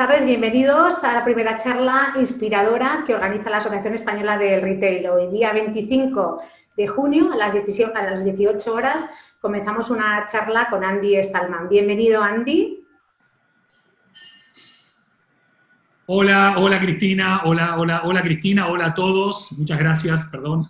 tardes, bienvenidos a la primera charla inspiradora que organiza la Asociación Española del Retail. Hoy día 25 de junio a las 18 horas comenzamos una charla con Andy Stallman. Bienvenido, Andy. Hola Cristina, hola Cristina, hola a todos, muchas gracias, perdón.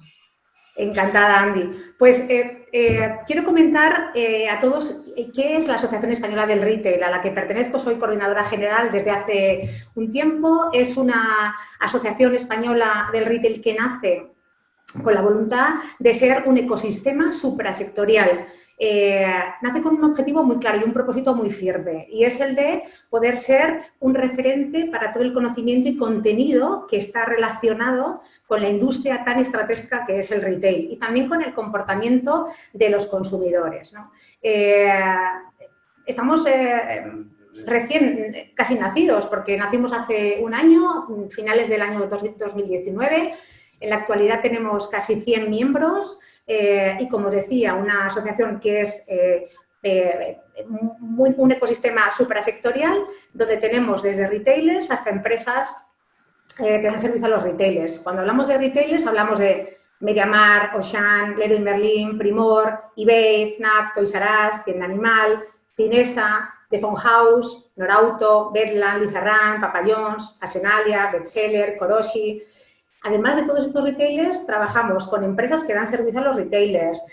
Encantada, Andy. Pues quiero comentar a todos qué es la Asociación Española del Retail, a la que pertenezco. Soy coordinadora general desde hace un tiempo. Es una asociación española del retail que nace con la voluntad de ser un ecosistema suprasectorial. Nace con un objetivo muy claro y un propósito muy firme, y es el de poder ser un referente para todo el conocimiento y contenido que está relacionado con la industria tan estratégica que es el retail y también con el comportamiento de los consumidores, ¿no? Estamos recién casi nacidos, porque nacimos hace un año, finales del año 2019. En la actualidad tenemos casi 100 miembros y, como os decía, una asociación que es un ecosistema suprasectorial, donde tenemos desde retailers hasta empresas que dan servicio a los retailers. Cuando hablamos de retailers hablamos de MediaMarkt, Auchan, Leroy Merlin, Primor, eBay, Fnac, Toys R Us, Tienda Animal, Cinesa, The Phone House, Norauto, Bedland, Lizarran, Papa John's, Fashionalia, Bestseller, Koroshi. Además de todos estos retailers, trabajamos con empresas que dan servicio a los retailers.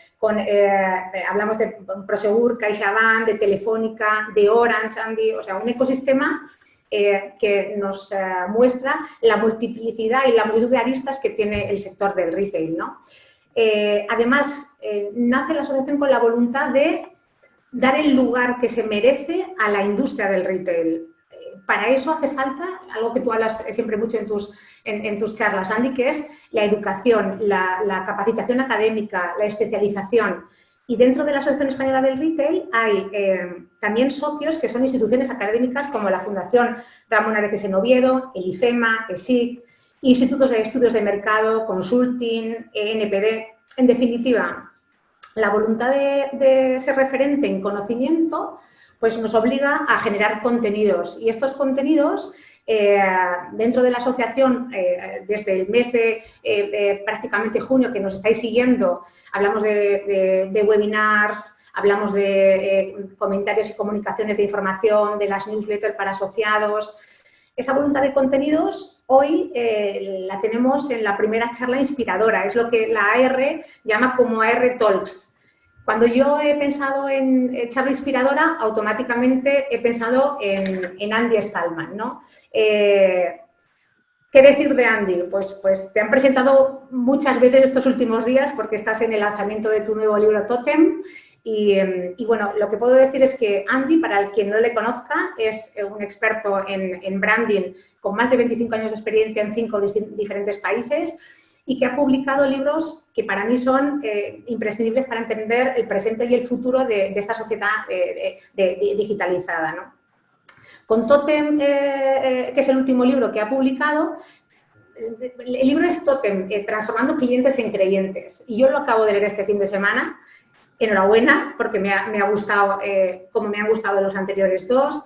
Hablamos de Prosegur, CaixaBank, de Telefónica, de Orange, Andy, o sea, un ecosistema que nos muestra la multiplicidad y la multitud de aristas que tiene el sector del retail, ¿no? Además, nace la asociación con la voluntad de dar el lugar que se merece a la industria del retail. Para eso hace falta algo que tú hablas siempre mucho en tus charlas, Andy, que es la educación, la capacitación académica, la especialización. Y dentro de la Asociación Española del Retail hay también socios que son instituciones académicas como la Fundación Ramón Areces en Oviedo, el IFEMA, ESIC, institutos de estudios de mercado, consulting, NPD. En definitiva, la voluntad de ser referente en conocimiento pues nos obliga a generar contenidos, y estos contenidos dentro de la asociación, desde el mes de prácticamente junio que nos estáis siguiendo, hablamos de webinars, hablamos de comentarios y comunicaciones de información, de las newsletters para asociados. Esa voluntad de contenidos hoy la tenemos en la primera charla inspiradora, es lo que la AR llama como AR Talks. Cuando yo he pensado en charla inspiradora, automáticamente he pensado en Andy Stallman, ¿no? ¿Qué decir de Andy? Pues te han presentado muchas veces estos últimos días porque estás en el lanzamiento de tu nuevo libro Totem y bueno, lo que puedo decir es que Andy, para el quien no le conozca, es un experto en branding con más de 25 años de experiencia en 5 diferentes países, y que ha publicado libros que para mí son imprescindibles para entender el presente y el futuro de esta sociedad digitalizada, ¿no? Con Totem, que es el último libro que ha publicado, el libro es Totem, transformando clientes en creyentes, y yo lo acabo de leer este fin de semana. Enhorabuena, porque me ha gustado como me han gustado los anteriores dos.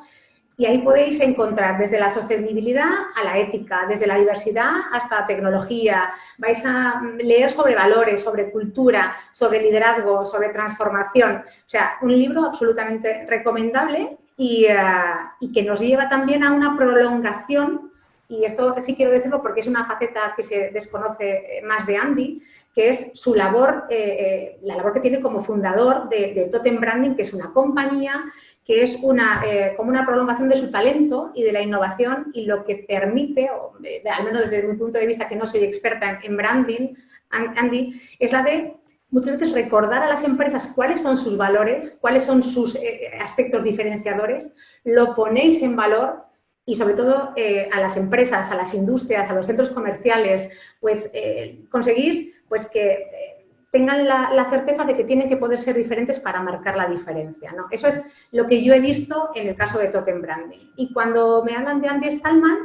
Y ahí podéis encontrar desde la sostenibilidad a la ética, desde la diversidad hasta la tecnología. Vais a leer sobre valores, sobre cultura, sobre liderazgo, sobre transformación. O sea, un libro absolutamente recomendable y que nos lleva también a una prolongación, y esto sí quiero decirlo porque es una faceta que se desconoce más de Andy, que es su labor, la labor que tiene como fundador de Totem Branding, que es una compañía que es como una prolongación de su talento y de la innovación, y lo que permite, al menos desde mi punto de vista, que no soy experta en branding, Andy, es la de muchas veces recordar a las empresas cuáles son sus valores, cuáles son sus aspectos diferenciadores, lo ponéis en valor y, sobre todo, a las empresas, a las industrias, a los centros comerciales, pues conseguís pues que tengan la certeza de que tienen que poder ser diferentes para marcar la diferencia, ¿no? Eso es lo que yo he visto en el caso de Totem Branding. Y cuando me hablan de Andy Stallman,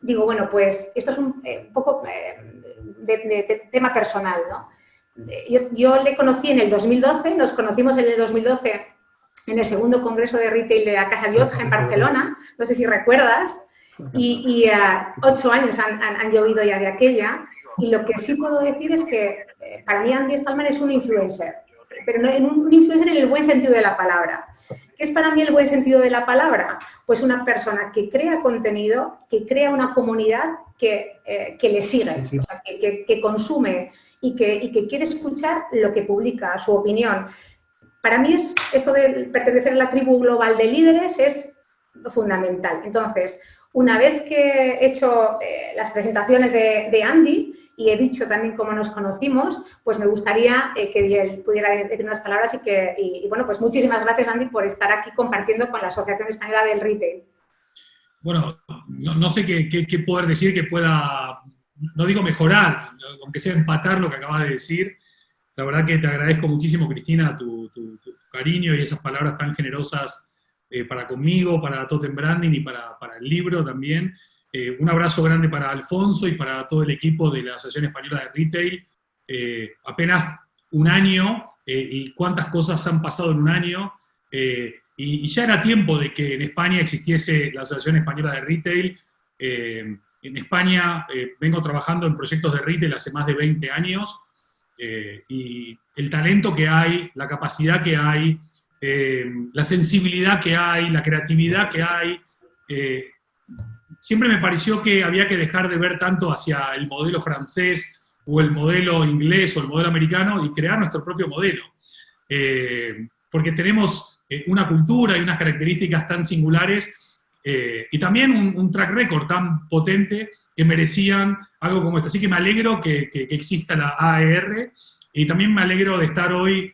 digo, bueno, pues esto es un poco de tema personal, ¿no? Yo le conocí en el 2012, nos conocimos en el 2012 en el segundo congreso de retail de la Casa Biotja en Barcelona, no sé si recuerdas, Y 8 años han llovido ya de aquella, y lo que sí puedo decir es que para mí Andy Stallman es un influencer, pero no, un influencer en el buen sentido de la palabra. ¿Qué es para mí el buen sentido de la palabra? Pues una persona que crea contenido, que crea una comunidad que le sigue, o sea, que consume y que quiere escuchar lo que publica, su opinión. Para mí esto de pertenecer a la tribu global de líderes es fundamental. Entonces, una vez que he hecho las presentaciones de Andy y he dicho también cómo nos conocimos, pues me gustaría que él pudiera decir unas palabras y bueno, pues muchísimas gracias, Andy, por estar aquí compartiendo con la Asociación Española del Retail. Bueno, no sé qué poder decir que pueda, no digo mejorar, aunque sea empatar lo que acabas de decir. La verdad que te agradezco muchísimo, Cristina, tu cariño y esas palabras tan generosas para conmigo, para Totem Branding y para el libro también. Un abrazo grande para Alfonso y para todo el equipo de la Asociación Española de Retail. Apenas un año y cuántas cosas han pasado en un año. Y ya era tiempo de que en España existiese la Asociación Española de Retail. En España vengo trabajando en proyectos de retail hace más de 20 años. Y el talento que hay, la capacidad que hay, la sensibilidad que hay, la creatividad que hay, siempre me pareció que había que dejar de ver tanto hacia el modelo francés o el modelo inglés o el modelo americano y crear nuestro propio modelo. Porque tenemos una cultura y unas características tan singulares y también un track record tan potente que merecían algo como esto. Así que me alegro que exista la AER y también me alegro de estar hoy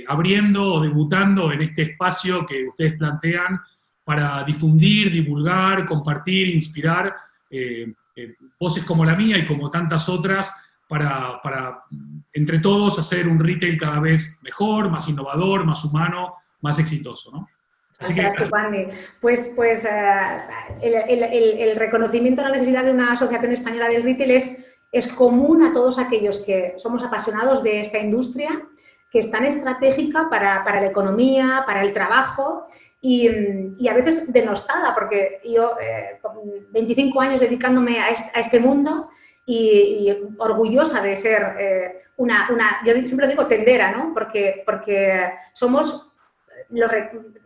abriendo o debutando en este espacio que ustedes plantean para difundir, divulgar, compartir, inspirar voces como la mía y como tantas otras para entre todos hacer un retail cada vez mejor, más innovador, más humano, más exitoso, ¿no? Así que, pues el reconocimiento a la necesidad de una asociación española del retail es común a todos aquellos que somos apasionados de esta industria, que es tan estratégica para la economía, para el trabajo y a veces denostada, porque yo, 25 años dedicándome a este mundo y orgullosa de ser yo siempre digo tendera, ¿no? Porque somos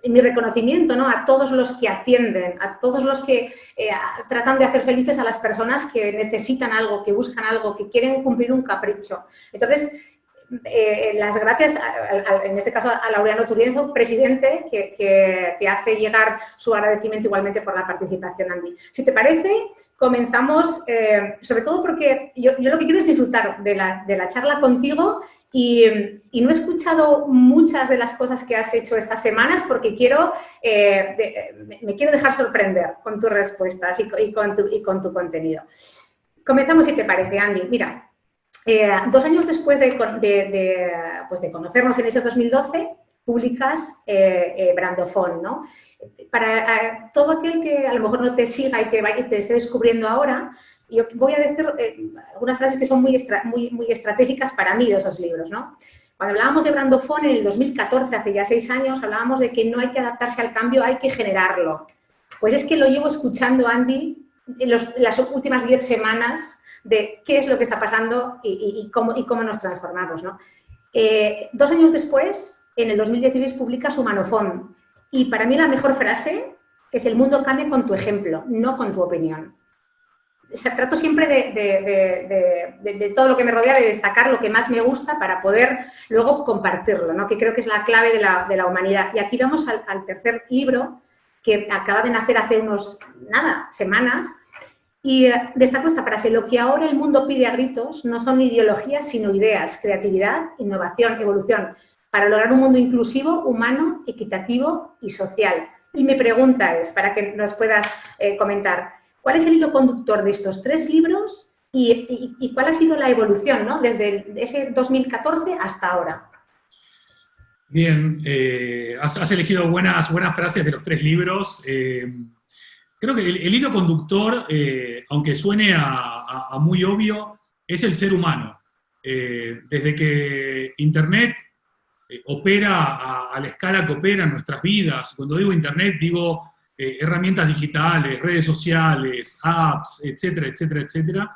mi reconocimiento, ¿no? A todos los que atienden, a todos los que tratan de hacer felices a las personas que necesitan algo, que buscan algo, que quieren cumplir un capricho. Entonces, las gracias, en este caso, a Laureano Turienzo, presidente, que hace llegar su agradecimiento igualmente por la participación, Andy. Si te parece, comenzamos, sobre todo porque yo lo que quiero es disfrutar de la charla contigo y no he escuchado muchas de las cosas que has hecho estas semanas porque me quiero dejar sorprender con tus respuestas y con tu contenido. Comenzamos, si te parece, Andy. Mira, 2 años después de conocernos en ese 2012, publicas Brandofon, ¿no? Para todo aquel que a lo mejor no te siga y que te esté descubriendo ahora, yo voy a decir algunas frases que son muy estratégicas para mí de esos libros, ¿no? Cuando hablábamos de Brandofon en el 2014, hace ya 6 años, hablábamos de que no hay que adaptarse al cambio, hay que generarlo. Pues es que lo llevo escuchando, Andy, en las últimas 10 semanas de qué es lo que está pasando y cómo nos transformamos, ¿no? 2 años después, en el 2016, publicas Humanofon. Y para mí la mejor frase es: el mundo cambia con tu ejemplo, no con tu opinión. Trato siempre de todo lo que me rodea, de destacar lo que más me gusta para poder luego compartirlo, ¿no? Que creo que es la clave de la humanidad. Y aquí vamos al tercer libro, que acaba de nacer hace semanas, y destaco esta frase: lo que ahora el mundo pide a gritos no son ideologías, sino ideas, creatividad, innovación, evolución, para lograr un mundo inclusivo, humano, equitativo y social. Y mi pregunta es, para que nos puedas comentar, ¿cuál es el hilo conductor de estos 3 libros y cuál ha sido la evolución, ¿no? Desde ese 2014 hasta ahora? Bien, has elegido buenas frases de los 3 libros. Creo que el hilo conductor, aunque suene a muy obvio, es el ser humano. Desde que Internet opera a la escala que opera en nuestras vidas, cuando digo Internet digo herramientas digitales, redes sociales, apps, etcétera, etcétera, etcétera,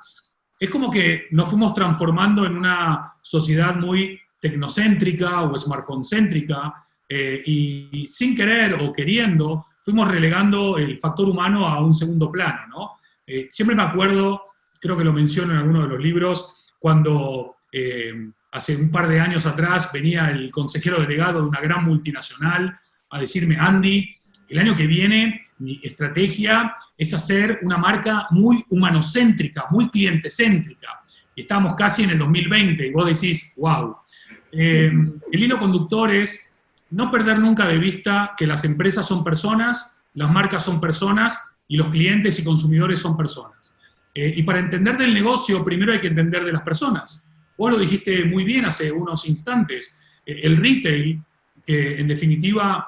es como que nos fuimos transformando en una sociedad muy tecnocéntrica o smartphone-céntrica, y sin querer o queriendo, fuimos relegando el factor humano a un segundo plano, ¿no? Siempre me acuerdo, creo que lo menciono en alguno de los libros, cuando hace un par de años atrás venía el consejero delegado de una gran multinacional a decirme: Andy, el año que viene mi estrategia es hacer una marca muy humanocéntrica, muy clientecéntrica. Y estamos casi en el 2020 y vos decís, wow. El hilo conductor es no perder nunca de vista que las empresas son personas, las marcas son personas y los clientes y consumidores son personas. Y para entender del negocio, primero hay que entender de las personas. Vos lo dijiste muy bien hace unos instantes. El retail, que en definitiva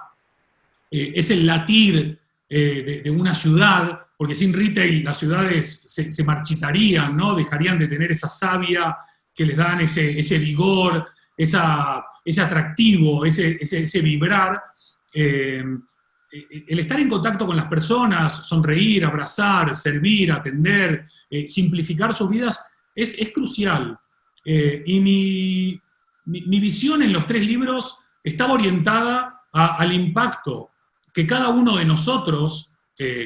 es el latir de una ciudad, porque sin retail las ciudades se marchitarían, ¿no? Dejarían de tener esa savia que les dan ese vigor, ese atractivo, ese vibrar. El estar en contacto con las personas, sonreír, abrazar, servir, atender, simplificar sus vidas, es crucial. Y mi visión en los 3 libros estaba orientada al impacto que cada uno de nosotros,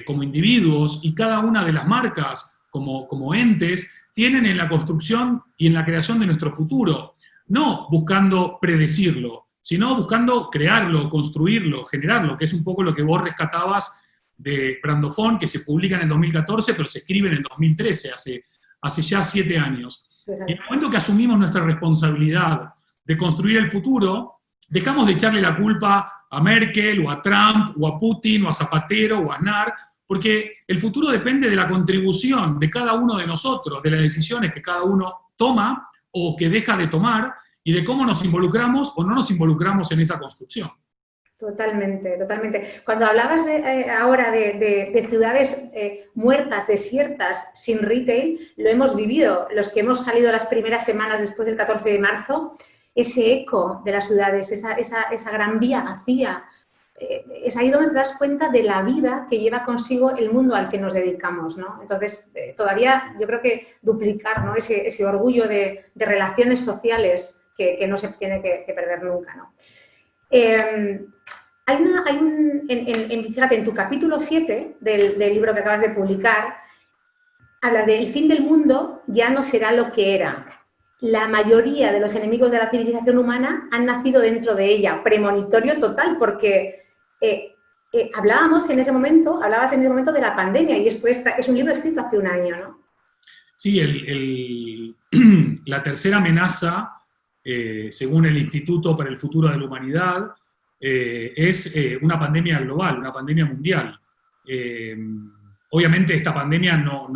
como individuos, y cada una de las marcas, como entes, tienen en la construcción y en la creación de nuestro futuro. No buscando predecirlo, sino buscando crearlo, construirlo, generarlo, que es un poco lo que vos rescatabas de Brandofón, que se publica en el 2014, pero se escribe en el 2013, hace ya 7 años. Y en el momento que asumimos nuestra responsabilidad de construir el futuro, dejamos de echarle la culpa a Merkel, o a Trump, o a Putin, o a Zapatero, o a Aznar, porque el futuro depende de la contribución de cada uno de nosotros, de las decisiones que cada uno toma o que deja de tomar, y de cómo nos involucramos o no nos involucramos en esa construcción. Totalmente, totalmente. Cuando hablabas ahora de ciudades muertas, desiertas, sin retail, lo hemos vivido, los que hemos salido las primeras semanas después del 14 de marzo, ese eco de las ciudades, esa gran vía vacía, es ahí donde te das cuenta de la vida que lleva consigo el mundo al que nos dedicamos, ¿no? Entonces, todavía yo creo que duplicar, ¿no? ese orgullo de relaciones sociales que no se tiene que perder nunca, ¿no? Fíjate, en tu capítulo 7 del libro que acabas de publicar, hablas de el fin del mundo ya no será lo que era. La mayoría de los enemigos de la civilización humana han nacido dentro de ella. Premonitorio total, porque hablabas en ese momento de la pandemia, y esto es un libro escrito hace un año, ¿no? Sí, la tercera amenaza, según el Instituto para el Futuro de la Humanidad, es una pandemia global, una pandemia mundial. Obviamente esta pandemia no,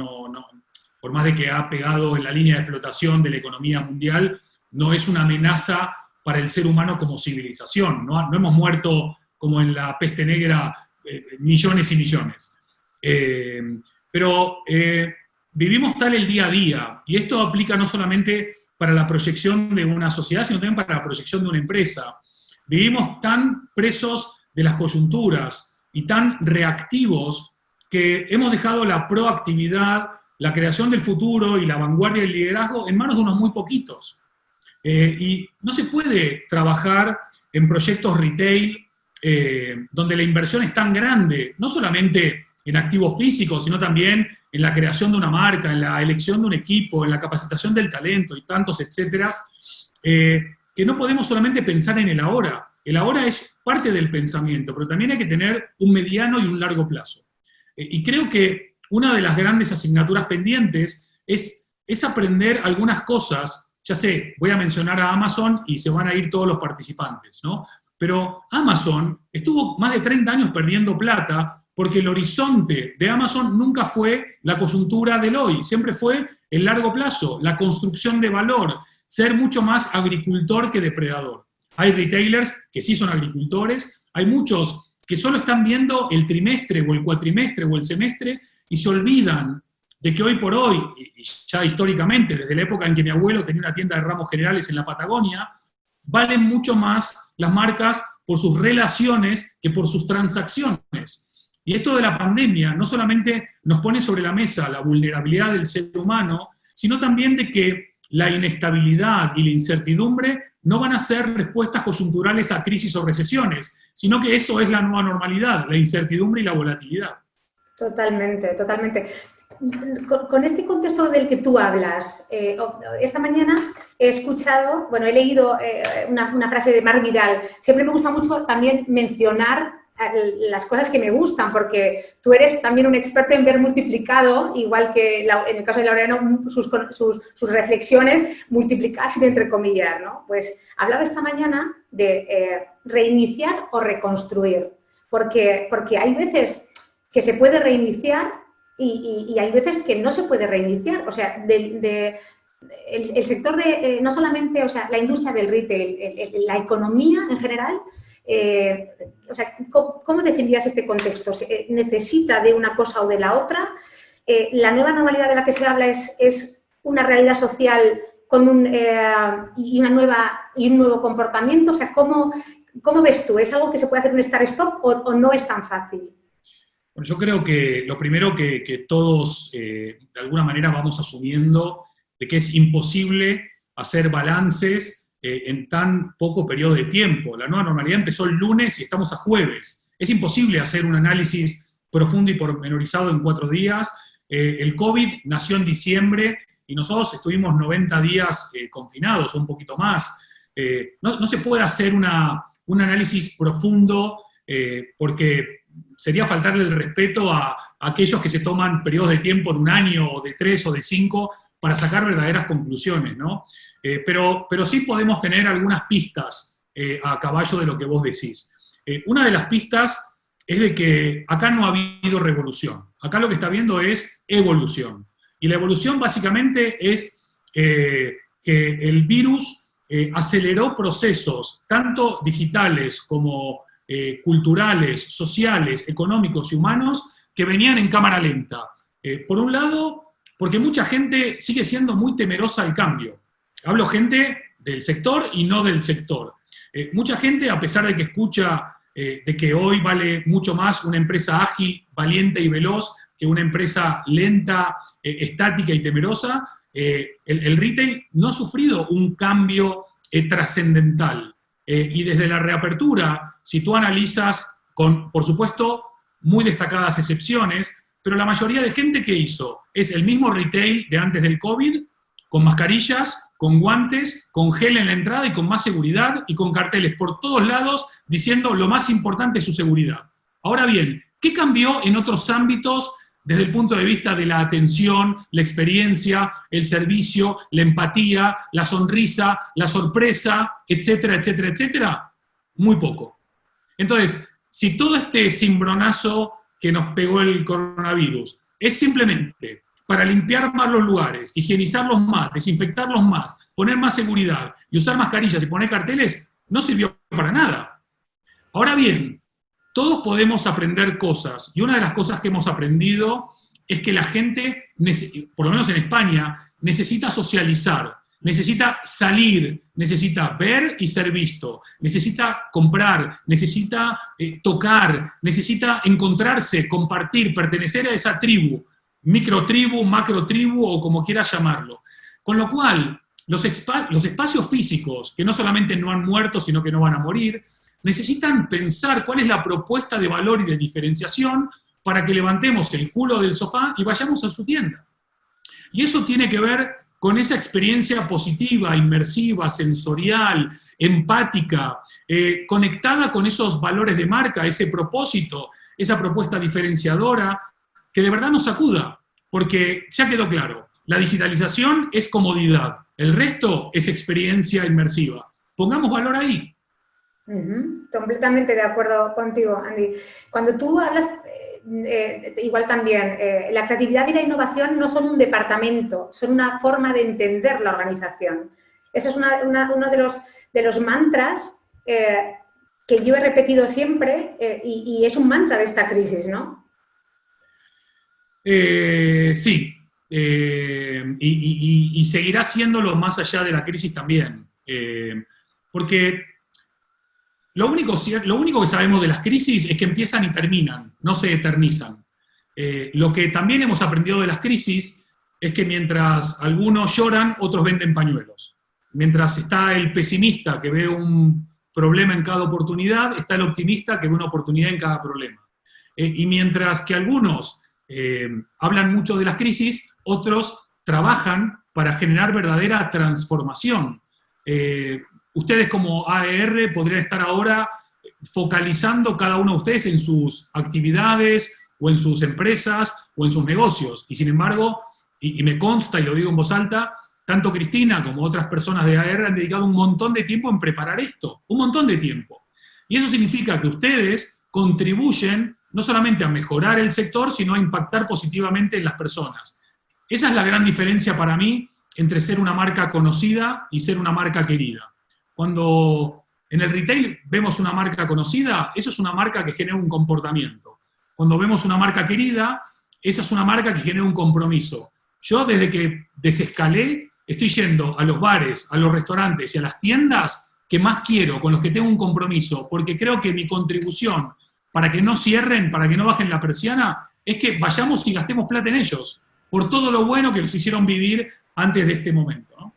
por más de que ha pegado en la línea de flotación de la economía mundial, no es una amenaza para el ser humano como civilización. No hemos muerto como en la peste negra millones y millones. Pero vivimos tal el día a día, y esto aplica no solamente para la proyección de una sociedad, sino también para la proyección de una empresa. Vivimos tan presos de las coyunturas y tan reactivos que hemos dejado la proactividad, la creación del futuro y la vanguardia del liderazgo en manos de unos muy poquitos. Y no se puede trabajar en proyectos retail donde la inversión es tan grande, no solamente en activos físicos, sino también en la creación de una marca, en la elección de un equipo, en la capacitación del talento y tantos etcétera, que no podemos solamente pensar en el ahora. El ahora es parte del pensamiento, pero también hay que tener un mediano y un largo plazo. Y creo que una de las grandes asignaturas pendientes es aprender algunas cosas. Ya sé, voy a mencionar a Amazon y se van a ir todos los participantes, ¿no? Pero Amazon estuvo más de 30 años perdiendo plata porque el horizonte de Amazon nunca fue la coyuntura del hoy, siempre fue el largo plazo, la construcción de valor, ser mucho más agricultor que depredador. Hay retailers que sí son agricultores, hay muchos que solo están viendo el trimestre o el cuatrimestre o el semestre y se olvidan de que hoy por hoy, y ya históricamente, desde la época en que mi abuelo tenía una tienda de ramos generales en la Patagonia, valen mucho más las marcas por sus relaciones que por sus transacciones. Y esto de la pandemia no solamente nos pone sobre la mesa la vulnerabilidad del ser humano, sino también de que la inestabilidad y la incertidumbre no van a ser respuestas coyunturales a crisis o recesiones, sino que eso es la nueva normalidad, la incertidumbre y la volatilidad. Totalmente, totalmente. Con este contexto del que tú hablas, esta mañana he escuchado, bueno, he leído una frase de Marc Vidal. Siempre me gusta mucho también mencionar las cosas que me gustan, porque tú eres también un experto en ver multiplicado, igual que en el caso de Laureano, sus reflexiones multiplicadas y entre comillas, ¿no? Pues hablaba esta mañana de reiniciar o reconstruir, porque hay veces que se puede reiniciar y hay veces que no se puede reiniciar. O sea, el sector de, no solamente, o sea, la industria del retail, la economía en general, o sea, ¿cómo definirías este contexto? ¿Necesita de una cosa o de la otra? La nueva normalidad de la que se habla es una realidad social con un nuevo comportamiento. O sea, ¿cómo ves tú? ¿Es algo que se puede hacer un start-stop o no es tan fácil? Bueno, yo creo que lo primero que todos de alguna manera vamos asumiendo de que es imposible hacer balances en tan poco periodo de tiempo. La nueva normalidad empezó el lunes y estamos a jueves. Es imposible hacer un análisis profundo y pormenorizado en 4 días. El COVID nació en diciembre y nosotros estuvimos 90 días confinados, o un poquito más. No se puede hacer un análisis profundo porque sería faltarle el respeto a aquellos que se toman periodos de tiempo de 1 año, o de 3 o de 5, para sacar verdaderas conclusiones, ¿no? Pero sí podemos tener algunas pistas a caballo de lo que vos decís. Una de las pistas es de que acá no ha habido revolución. Acá lo que está habiendo es evolución. Y la evolución básicamente es que el virus aceleró procesos, tanto digitales como culturales, sociales, económicos y humanos, que venían en cámara lenta. Por un lado, porque mucha gente sigue siendo muy temerosa al cambio. Hablo gente del sector y no del sector. Mucha gente, a pesar de que escucha de que hoy vale mucho más una empresa ágil, valiente y veloz que una empresa lenta, estática y temerosa, el retail no ha sufrido un cambio trascendental. Y desde la reapertura, si tú analizas con, por supuesto, muy destacadas excepciones, pero la mayoría de gente que hizo es el mismo retail de antes del COVID, con mascarillas, con guantes, con gel en la entrada y con más seguridad y con carteles por todos lados diciendo lo más importante es su seguridad. Ahora bien, ¿qué cambió en otros ámbitos desde el punto de vista de la atención, la experiencia, el servicio, la empatía, la sonrisa, la sorpresa, etcétera, etcétera, etcétera? Muy poco. Entonces, si todo este cimbronazo que nos pegó el coronavirus es simplemente para limpiar más los lugares, higienizarlos más, desinfectarlos más, poner más seguridad y usar mascarillas y poner carteles, no sirvió para nada. Ahora bien, todos podemos aprender cosas, y una de las cosas que hemos aprendido es que la gente, por lo menos en España, necesita socializar, necesita salir, necesita ver y ser visto, necesita comprar, necesita tocar, necesita encontrarse, compartir, pertenecer a esa tribu, microtribu, macrotribu o como quieras llamarlo. Con lo cual, los espacios físicos, que no solamente no han muerto, sino que no van a morir, necesitan pensar cuál es la propuesta de valor y de diferenciación para que levantemos el culo del sofá y vayamos a su tienda. Y eso tiene que ver con esa experiencia positiva, inmersiva, sensorial, empática, conectada con esos valores de marca, ese propósito, esa propuesta diferenciadora, que de verdad nos sacuda, porque ya quedó claro, la digitalización es comodidad, el resto es experiencia inmersiva. Pongamos valor ahí. Completamente de acuerdo contigo, Andy. Cuando tú hablas, igual también, la creatividad y la innovación no son un departamento, son una forma de entender la organización. Eso es uno de los mantras que yo he repetido siempre y es un mantra de esta crisis, ¿no? Sí, y seguirá siéndolo más allá de la crisis también, porque Lo único que sabemos de las crisis es que empiezan y terminan, no se eternizan. Lo que también hemos aprendido de las crisis es que mientras algunos lloran, otros venden pañuelos. Mientras está el pesimista que ve un problema en cada oportunidad, está el optimista que ve una oportunidad en cada problema. Y mientras que algunos hablan mucho de las crisis, otros trabajan para generar verdadera transformación. Ustedes como AER podrían estar ahora focalizando cada uno de ustedes en sus actividades o en sus empresas o en sus negocios. Y sin embargo, y me consta y lo digo en voz alta, tanto Cristina como otras personas de AER han dedicado un montón de tiempo en preparar esto, un montón de tiempo. Y eso significa que ustedes contribuyen no solamente a mejorar el sector, sino a impactar positivamente en las personas. Esa es la gran diferencia para mí entre ser una marca conocida y ser una marca querida. Cuando en el retail vemos una marca conocida, eso es una marca que genera un comportamiento. Cuando vemos una marca querida, esa es una marca que genera un compromiso. Yo desde que desescalé, estoy yendo a los bares, a los restaurantes y a las tiendas que más quiero, con los que tengo un compromiso, porque creo que mi contribución para que no cierren, para que no bajen la persiana, es que vayamos y gastemos plata en ellos, por todo lo bueno que nos hicieron vivir antes de este momento, ¿no?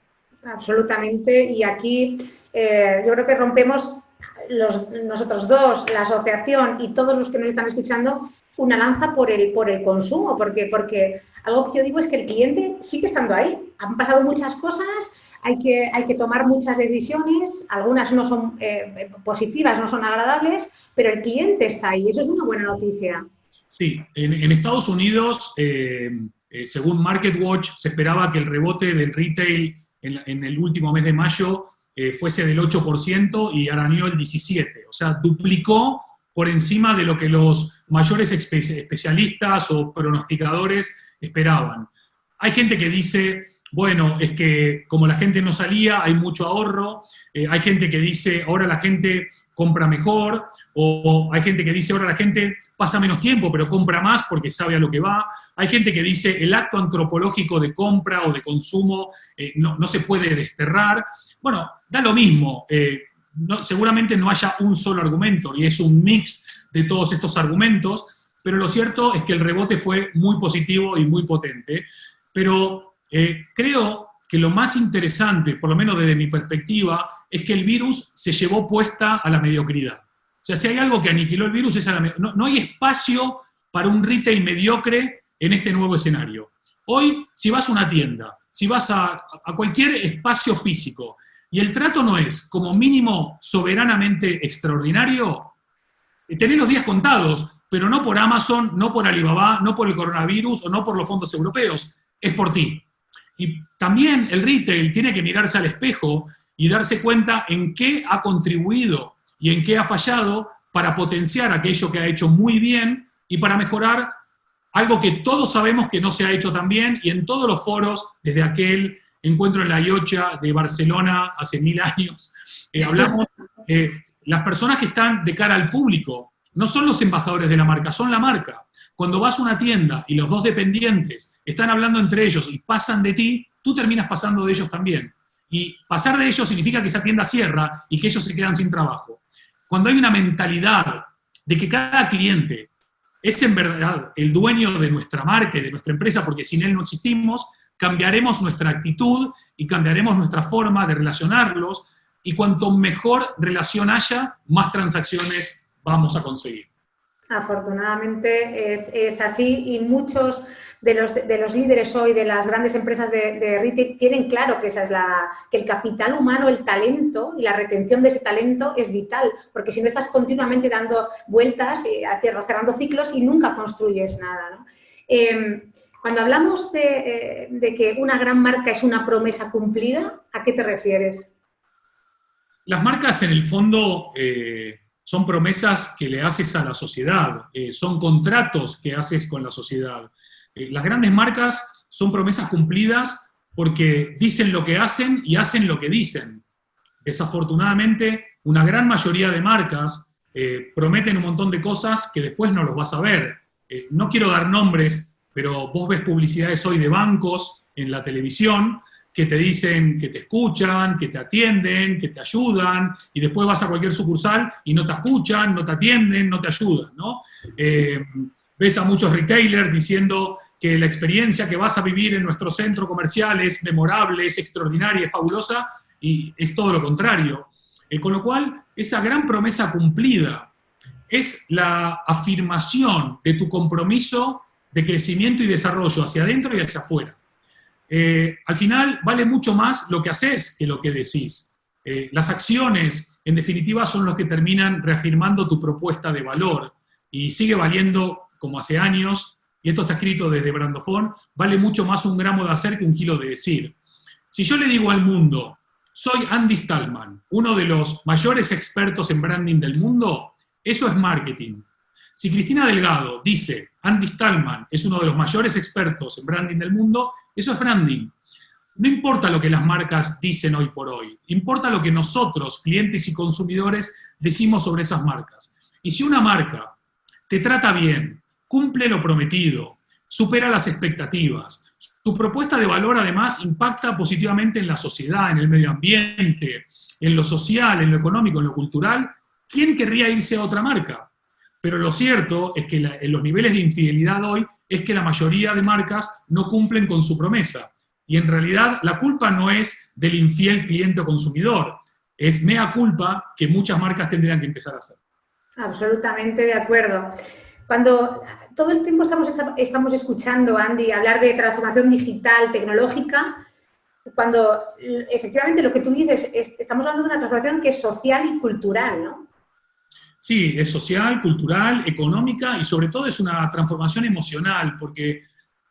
Absolutamente, y aquí yo creo que rompemos nosotros dos, la asociación y todos los que nos están escuchando, una lanza por el consumo, porque algo que yo digo es que el cliente sigue estando ahí. Han pasado muchas cosas, hay que tomar muchas decisiones, algunas no son positivas, no son agradables, pero el cliente está ahí, eso es una buena noticia. Sí, en Estados Unidos, según MarketWatch, se esperaba que el rebote del retail en el último mes de mayo fuese del 8% y arañó el 17%. O sea, duplicó por encima de lo que los mayores especialistas o pronosticadores esperaban. Hay gente que dice, bueno, es que como la gente no salía, hay mucho ahorro. Hay gente que dice, ahora la gente compra mejor. O hay gente que dice, ahora la gente pasa menos tiempo, pero compra más porque sabe a lo que va. Hay gente que dice, el acto antropológico de compra o de consumo no se puede desterrar. Bueno, da lo mismo. Seguramente no haya un solo argumento, y es un mix de todos estos argumentos, pero lo cierto es que el rebote fue muy positivo y muy potente. Pero creo que lo más interesante, por lo menos desde mi perspectiva, es que el virus se llevó puesta a la mediocridad. O sea, si hay algo que aniquiló el virus es a la mediocridad. No hay espacio para un retail mediocre en este nuevo escenario. Hoy, si vas a una tienda, si vas a cualquier espacio físico, y el trato no es, como mínimo, soberanamente extraordinario, tenés los días contados, pero no por Amazon, no por Alibaba, no por el coronavirus o no por los fondos europeos, es por ti. Y también el retail tiene que mirarse al espejo y darse cuenta en qué ha contribuido y en qué ha fallado para potenciar aquello que ha hecho muy bien y para mejorar algo que todos sabemos que no se ha hecho tan bien, y en todos los foros, desde aquel encuentro en la Iocha de Barcelona hace 1000 años, hablamos, las personas que están de cara al público no son los embajadores de la marca, son la marca. Cuando vas a una tienda y los dos dependientes están hablando entre ellos y pasan de ti, tú terminas pasando de ellos también. Y pasar de ellos significa que esa tienda cierra y que ellos se quedan sin trabajo. Cuando hay una mentalidad de que cada cliente es en verdad el dueño de nuestra marca y de nuestra empresa, porque sin él no existimos, cambiaremos nuestra actitud y cambiaremos nuestra forma de relacionarlos, y cuanto mejor relación haya, más transacciones vamos a conseguir. Afortunadamente es así, y muchos de los líderes hoy de las grandes empresas de retail tienen claro que esa es que el capital humano, el talento y la retención de ese talento es vital, porque si no estás continuamente dando vueltas, cerrando ciclos y nunca construyes nada, ¿no? Cuando hablamos de que una gran marca es una promesa cumplida, ¿a qué te refieres? Las marcas, en el fondo, son promesas que le haces a la sociedad, son contratos que haces con la sociedad. Las grandes marcas son promesas cumplidas porque dicen lo que hacen y hacen lo que dicen. Desafortunadamente, una gran mayoría de marcas prometen un montón de cosas que después no los vas a ver. No quiero dar nombres, pero vos ves publicidades hoy de bancos en la televisión que te dicen que te escuchan, que te atienden, que te ayudan, y después vas a cualquier sucursal y no te escuchan, no te atienden, no te ayudan, ¿no? Ves a muchos retailers diciendo que la experiencia que vas a vivir en nuestro centro comercial es memorable, es extraordinaria, es fabulosa, y es todo lo contrario. Con lo cual, esa gran promesa cumplida es la afirmación de tu compromiso de crecimiento y desarrollo hacia adentro y hacia afuera. Al final, vale mucho más lo que haces que lo que decís. Las acciones, en definitiva, son los que terminan reafirmando tu propuesta de valor, y sigue valiendo como hace años, y esto está escrito desde Brandofón, vale mucho más un gramo de hacer que un kilo de decir. Si yo le digo al mundo, soy Andy Stallman, uno de los mayores expertos en branding del mundo, eso es marketing. Si Cristina Delgado dice, Andy Stallman es uno de los mayores expertos en branding del mundo, eso es branding. No importa lo que las marcas dicen hoy por hoy, importa lo que nosotros, clientes y consumidores, decimos sobre esas marcas. Y si una marca te trata bien, cumple lo prometido, supera las expectativas, su propuesta de valor además impacta positivamente en la sociedad, en el medio ambiente, en lo social, en lo económico, en lo cultural, ¿quién querría irse a otra marca? Pero lo cierto es que en los niveles de infidelidad hoy es que la mayoría de marcas no cumplen con su promesa. Y en realidad la culpa no es del infiel cliente o consumidor, es mea culpa que muchas marcas tendrían que empezar a hacer. Absolutamente de acuerdo. Cuando todo el tiempo estamos escuchando, Andy, hablar de transformación digital, tecnológica, cuando efectivamente lo que tú dices, estamos hablando de una transformación que es social y cultural, ¿no? Sí, es social, cultural, económica y sobre todo es una transformación emocional, porque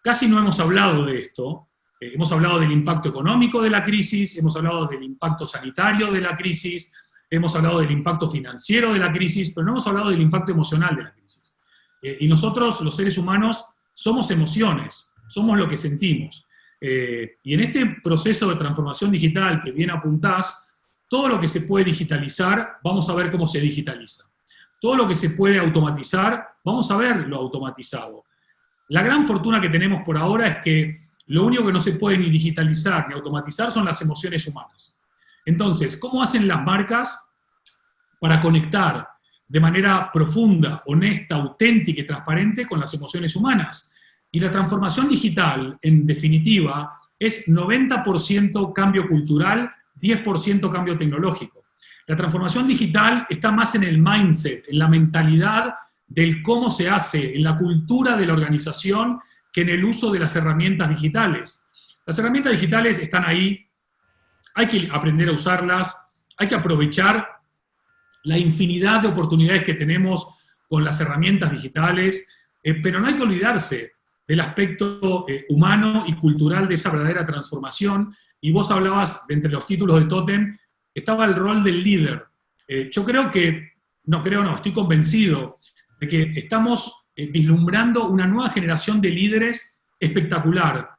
casi no hemos hablado de esto. Hemos hablado del impacto económico de la crisis, hemos hablado del impacto sanitario de la crisis, hemos hablado del impacto financiero de la crisis, pero no hemos hablado del impacto emocional de la crisis. Y nosotros, los seres humanos, somos emociones, somos lo que sentimos. Y en este proceso de transformación digital que bien apuntás, todo lo que se puede digitalizar, vamos a ver cómo se digitaliza. Todo lo que se puede automatizar, vamos a ver lo automatizado. La gran fortuna que tenemos por ahora es que lo único que no se puede ni digitalizar ni automatizar son las emociones humanas. Entonces, ¿cómo hacen las marcas para conectar de manera profunda, honesta, auténtica y transparente con las emociones humanas? Y la transformación digital, en definitiva, es 90% cambio cultural, 10% cambio tecnológico. La transformación digital está más en el mindset, en la mentalidad del cómo se hace, en la cultura de la organización, que en el uso de las herramientas digitales. Las herramientas digitales están ahí, hay que aprender a usarlas, hay que aprovechar la infinidad de oportunidades que tenemos con las herramientas digitales, pero no hay que olvidarse del aspecto humano y cultural de esa verdadera transformación. Y vos hablabas, de entre los títulos de Totem, estaba el rol del líder. Yo creo que, estoy convencido de que estamos vislumbrando una nueva generación de líderes espectacular.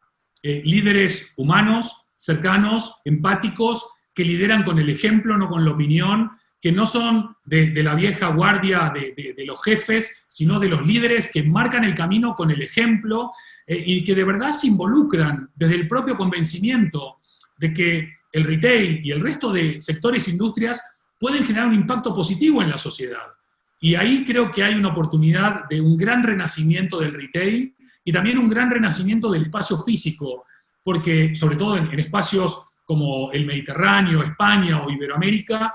Líderes humanos, cercanos, empáticos, que lideran con el ejemplo, no con la opinión, que no son de la vieja guardia de los jefes, sino de los líderes que marcan el camino con el ejemplo y que de verdad se involucran desde el propio convencimiento de que el retail y el resto de sectores e industrias pueden generar un impacto positivo en la sociedad. Y ahí creo que hay una oportunidad de un gran renacimiento del retail y también un gran renacimiento del espacio físico, porque sobre todo en espacios como el Mediterráneo, España o Iberoamérica,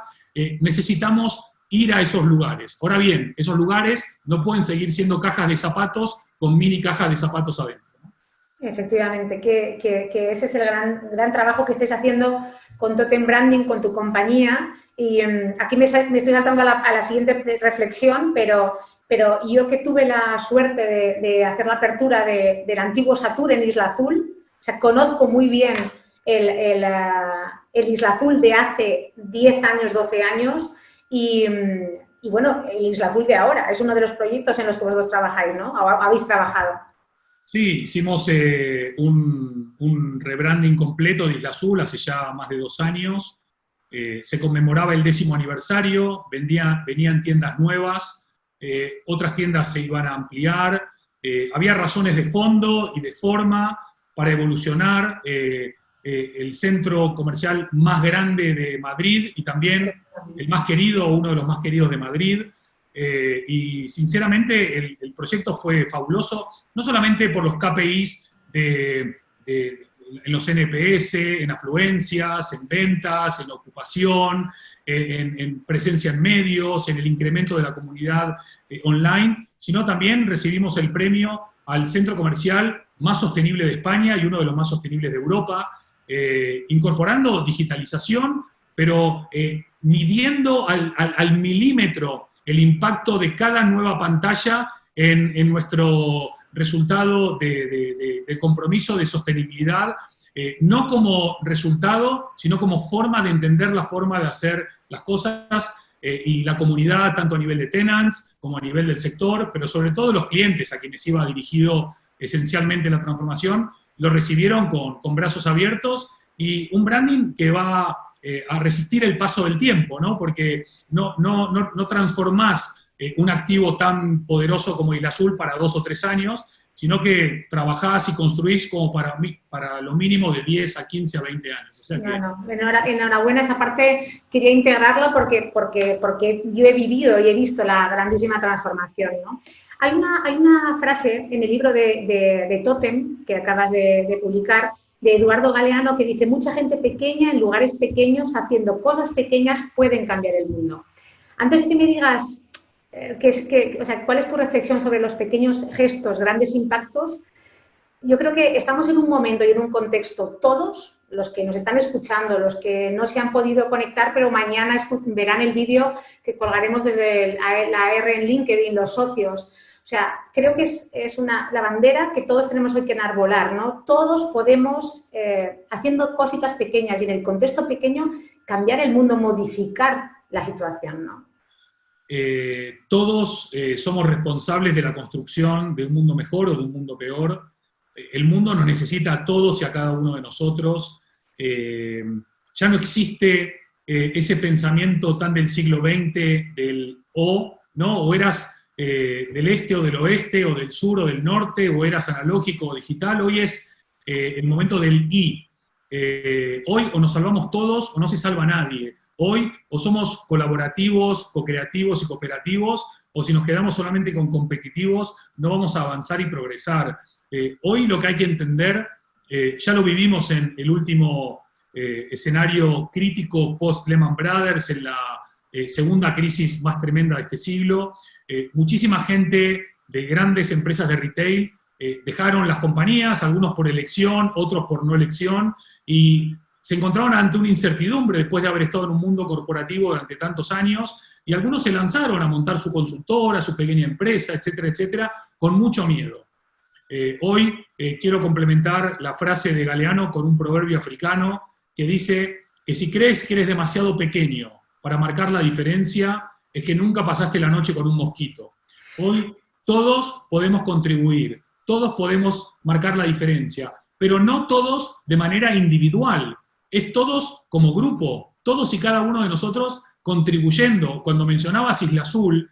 necesitamos ir a esos lugares. Ahora bien, esos lugares no pueden seguir siendo cajas de zapatos con mini cajas de zapatos adentro. Efectivamente, que ese es el gran trabajo que estáis haciendo con Totem Branding, con tu compañía. Y aquí me estoy saltando a la siguiente reflexión, pero yo que tuve la suerte de hacer la apertura del antiguo Satur en Isla Azul, o sea, conozco muy bien el Isla Azul de hace 10 años, 12 años, y bueno, el Isla Azul de ahora es uno de los proyectos en los que vosotros trabajáis, ¿no? Habéis trabajado. Sí, hicimos un rebranding completo de Isla Azul hace ya más de 2 años. Se conmemoraba el 10º aniversario, venían tiendas nuevas, otras tiendas se iban a ampliar, había razones de fondo y de forma para evolucionar, el centro comercial más grande de Madrid y también el más querido, uno de los más queridos de Madrid. Y sinceramente el proyecto fue fabuloso, no solamente por los KPIs en los NPS, en afluencias, en ventas, en ocupación, en presencia en medios, en el incremento de la comunidad online, sino también recibimos el premio al centro comercial más sostenible de España y uno de los más sostenibles de Europa, incorporando digitalización, pero midiendo al milímetro el impacto de cada nueva pantalla en nuestro resultado de compromiso de sostenibilidad, no como resultado, sino como forma de entender la forma de hacer las cosas, y la comunidad, tanto a nivel de tenants como a nivel del sector, pero sobre todo los clientes a quienes iba dirigido esencialmente la transformación, lo recibieron con brazos abiertos y un branding que va a resistir el paso del tiempo, ¿no? Porque no transformás un activo tan poderoso como Isla Azul para 2 o 3 años, sino que trabajás y construís como para lo mínimo de 10 a 15 a 20 años. O sea que... Enhorabuena, esa parte quería integrarlo porque yo he vivido y he visto la grandísima transformación, ¿no? Hay una frase en el libro de Totem, que acabas de publicar, de Eduardo Galeano, que dice: mucha gente pequeña en lugares pequeños, haciendo cosas pequeñas, pueden cambiar el mundo. Antes de que me digas cuál es tu reflexión sobre los pequeños gestos, grandes impactos, yo creo que estamos en un momento y en un contexto, todos los que nos están escuchando, los que no se han podido conectar, pero mañana verán el vídeo que colgaremos desde la AR en LinkedIn, los socios. O sea, creo que es la bandera que todos tenemos hoy que enarbolar, ¿no? Todos podemos, haciendo cositas pequeñas y en el contexto pequeño, cambiar el mundo, modificar la situación, ¿no? Todos somos responsables de la construcción de un mundo mejor o de un mundo peor. El mundo nos necesita a todos y a cada uno de nosotros. Ya no existe ese pensamiento tan del siglo XX del o, ¿no? O eras del este o del oeste, o del sur o del norte, o eras analógico o digital. Hoy es el momento del y. Hoy o nos salvamos todos o no se salva nadie. Hoy o somos colaborativos, co-creativos y cooperativos, o si nos quedamos solamente con competitivos, no vamos a avanzar y progresar. Hoy lo que hay que entender, ya lo vivimos en el último escenario crítico post-Lehman Brothers, en la segunda crisis más tremenda de este siglo. Muchísima gente de grandes empresas de retail dejaron las compañías, algunos por elección, otros por no elección, y se encontraron ante una incertidumbre después de haber estado en un mundo corporativo durante tantos años, y algunos se lanzaron a montar su consultora, su pequeña empresa, etcétera, etcétera, con mucho miedo. Hoy quiero complementar la frase de Galeano con un proverbio africano que dice que si crees que eres demasiado pequeño para marcar la diferencia, es que nunca pasaste la noche con un mosquito. Hoy todos podemos contribuir, todos podemos marcar la diferencia, pero no todos de manera individual. Es todos como grupo, todos y cada uno de nosotros contribuyendo. Cuando mencionabas Isla Azul,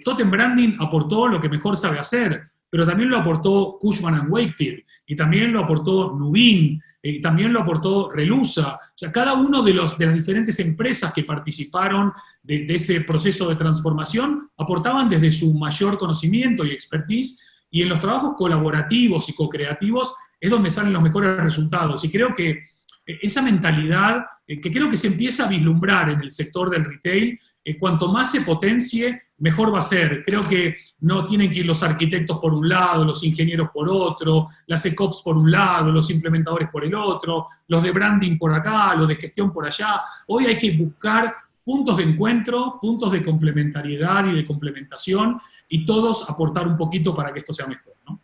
Totem Branding aportó lo que mejor sabe hacer, pero también lo aportó Cushman & Wakefield, y también lo aportó Nubin, y también lo aportó Relusa. O sea, cada uno de las diferentes empresas que participaron de ese proceso de transformación aportaban desde su mayor conocimiento y expertise, y en los trabajos colaborativos y co-creativos es donde salen los mejores resultados. Y creo que esa mentalidad, que creo que se empieza a vislumbrar en el sector del retail, cuanto más se potencie, mejor va a ser. Creo que no tienen que ir los arquitectos por un lado, los ingenieros por otro, las ECOPs por un lado, los implementadores por el otro, los de branding por acá, los de gestión por allá. Hoy hay que buscar puntos de encuentro, puntos de complementariedad y de complementación, y todos aportar un poquito para que esto sea mejor, ¿no?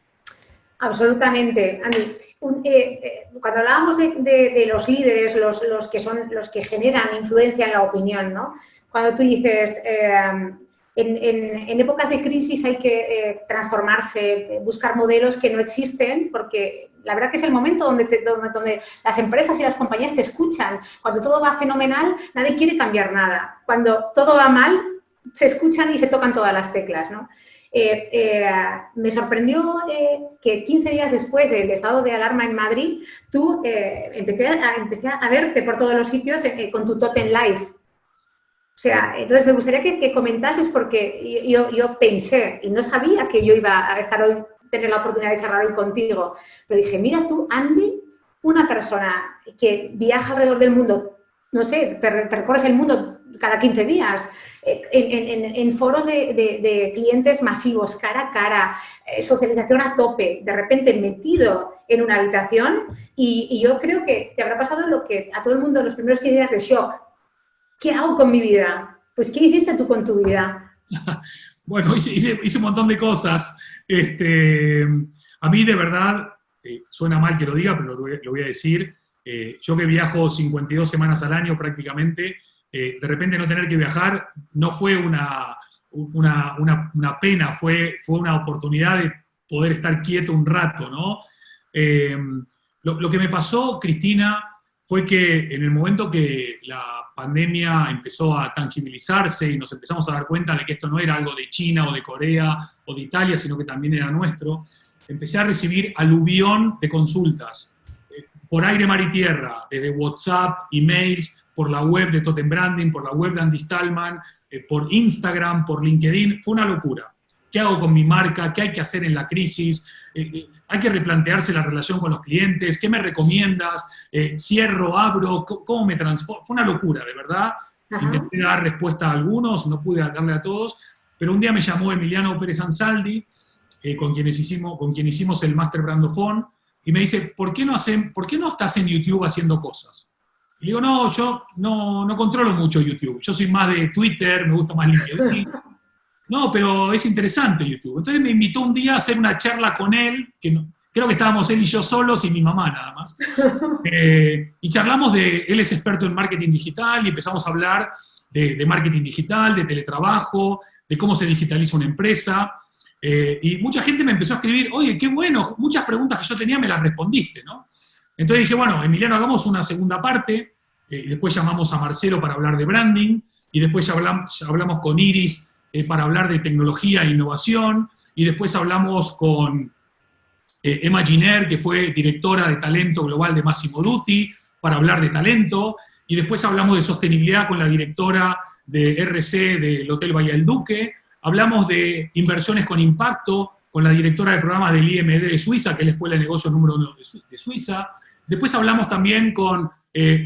Absolutamente, Andy. Cuando hablábamos de los líderes, los que son los que generan influencia en la opinión, ¿no? Cuando tú dices, en épocas de crisis hay que transformarse, buscar modelos que no existen, porque la verdad que es el momento donde las empresas y las compañías te escuchan. Cuando todo va fenomenal, nadie quiere cambiar nada. Cuando todo va mal, se escuchan y se tocan todas las teclas, ¿no? me sorprendió que 15 días después del estado de alarma en Madrid, tú empecé a verte por todos los sitios con tu Totem Live. O sea, entonces me gustaría que comentases porque yo pensé y no sabía que yo iba a estar hoy, tener la oportunidad de charlar hoy contigo, pero dije, mira tú, Andy, una persona que viaja alrededor del mundo, no sé, te recorres el mundo cada 15 días, en foros de clientes masivos, cara a cara, socialización a tope, de repente metido en una habitación y yo creo que te habrá pasado lo que a todo el mundo los primeros 15 días de shock. ¿Qué hago con mi vida? Pues, ¿qué hiciste tú con tu vida? Bueno, hice un montón de cosas. A mí, de verdad, suena mal que lo diga, pero lo voy a decir. Yo que viajo 52 semanas al año prácticamente, de repente no tener que viajar no fue una pena, fue una oportunidad de poder estar quieto un rato, ¿no? Lo que me pasó, Cristina, fue que en el momento que la pandemia empezó a tangibilizarse y nos empezamos a dar cuenta de que esto no era algo de China o de Corea o de Italia, sino que también era nuestro, empecé a recibir aluvión de consultas, por aire, mar y tierra, desde WhatsApp, emails, por la web de Totem Branding, por la web de Andy Stallman, por Instagram, por LinkedIn. Fue una locura. ¿Qué hago con mi marca? ¿Qué hay que hacer en la crisis? Hay que replantearse la relación con los clientes. ¿Qué me recomiendas? ¿Cierro? ¿Abro? ¿Cómo me transformo? Fue una locura, de verdad. Ajá. Intenté dar respuesta a algunos, no pude darle a todos, pero un día me llamó Emiliano Pérez Ansaldi, con quien hicimos el Master Brandofón, y me dice, ¿por qué no estás en YouTube haciendo cosas? Y le digo, no, yo no controlo mucho YouTube. Yo soy más de Twitter, me gusta más LinkedIn. No, pero es interesante YouTube. Entonces me invitó un día a hacer una charla con él, creo que estábamos él y yo solos y mi mamá nada más. Y charlamos él es experto en marketing digital y empezamos a hablar de marketing digital, de teletrabajo, de cómo se digitaliza una empresa. Y mucha gente me empezó a escribir, oye, qué bueno, muchas preguntas que yo tenía me las respondiste, ¿no? Entonces dije, bueno, Emiliano, hagamos una segunda parte, después llamamos a Marcelo para hablar de branding, y después ya hablamos con Iris para hablar de tecnología e innovación, y después hablamos con Emma Giner, que fue directora de talento global de Massimo Dutti, para hablar de talento, y después hablamos de sostenibilidad con la directora de RC del Hotel Bahía del Duque, hablamos de inversiones con impacto con la directora de programas del IMD de Suiza, que es la Escuela de Negocios número 1 de Suiza. Después hablamos también con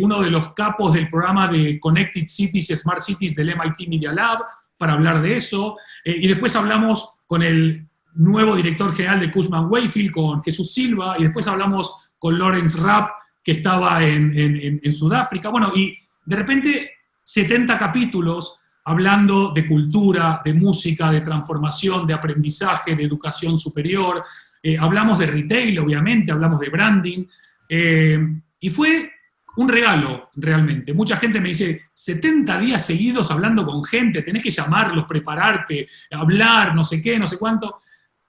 uno de los capos del programa de Connected Cities y Smart Cities del MIT Media Lab, para hablar de eso. Y después hablamos con el nuevo director general de Cushman Wakefield, con Jesús Silva, y después hablamos con Lawrence Rapp, que estaba en Sudáfrica. Bueno, y de repente 70 capítulos hablando de cultura, de música, de transformación, de aprendizaje, de educación superior. Hablamos de retail, obviamente, hablamos de branding. Y fue un regalo, realmente. Mucha gente me dice, 70 días seguidos hablando con gente, tenés que llamarlos, prepararte, hablar, no sé qué, no sé cuánto.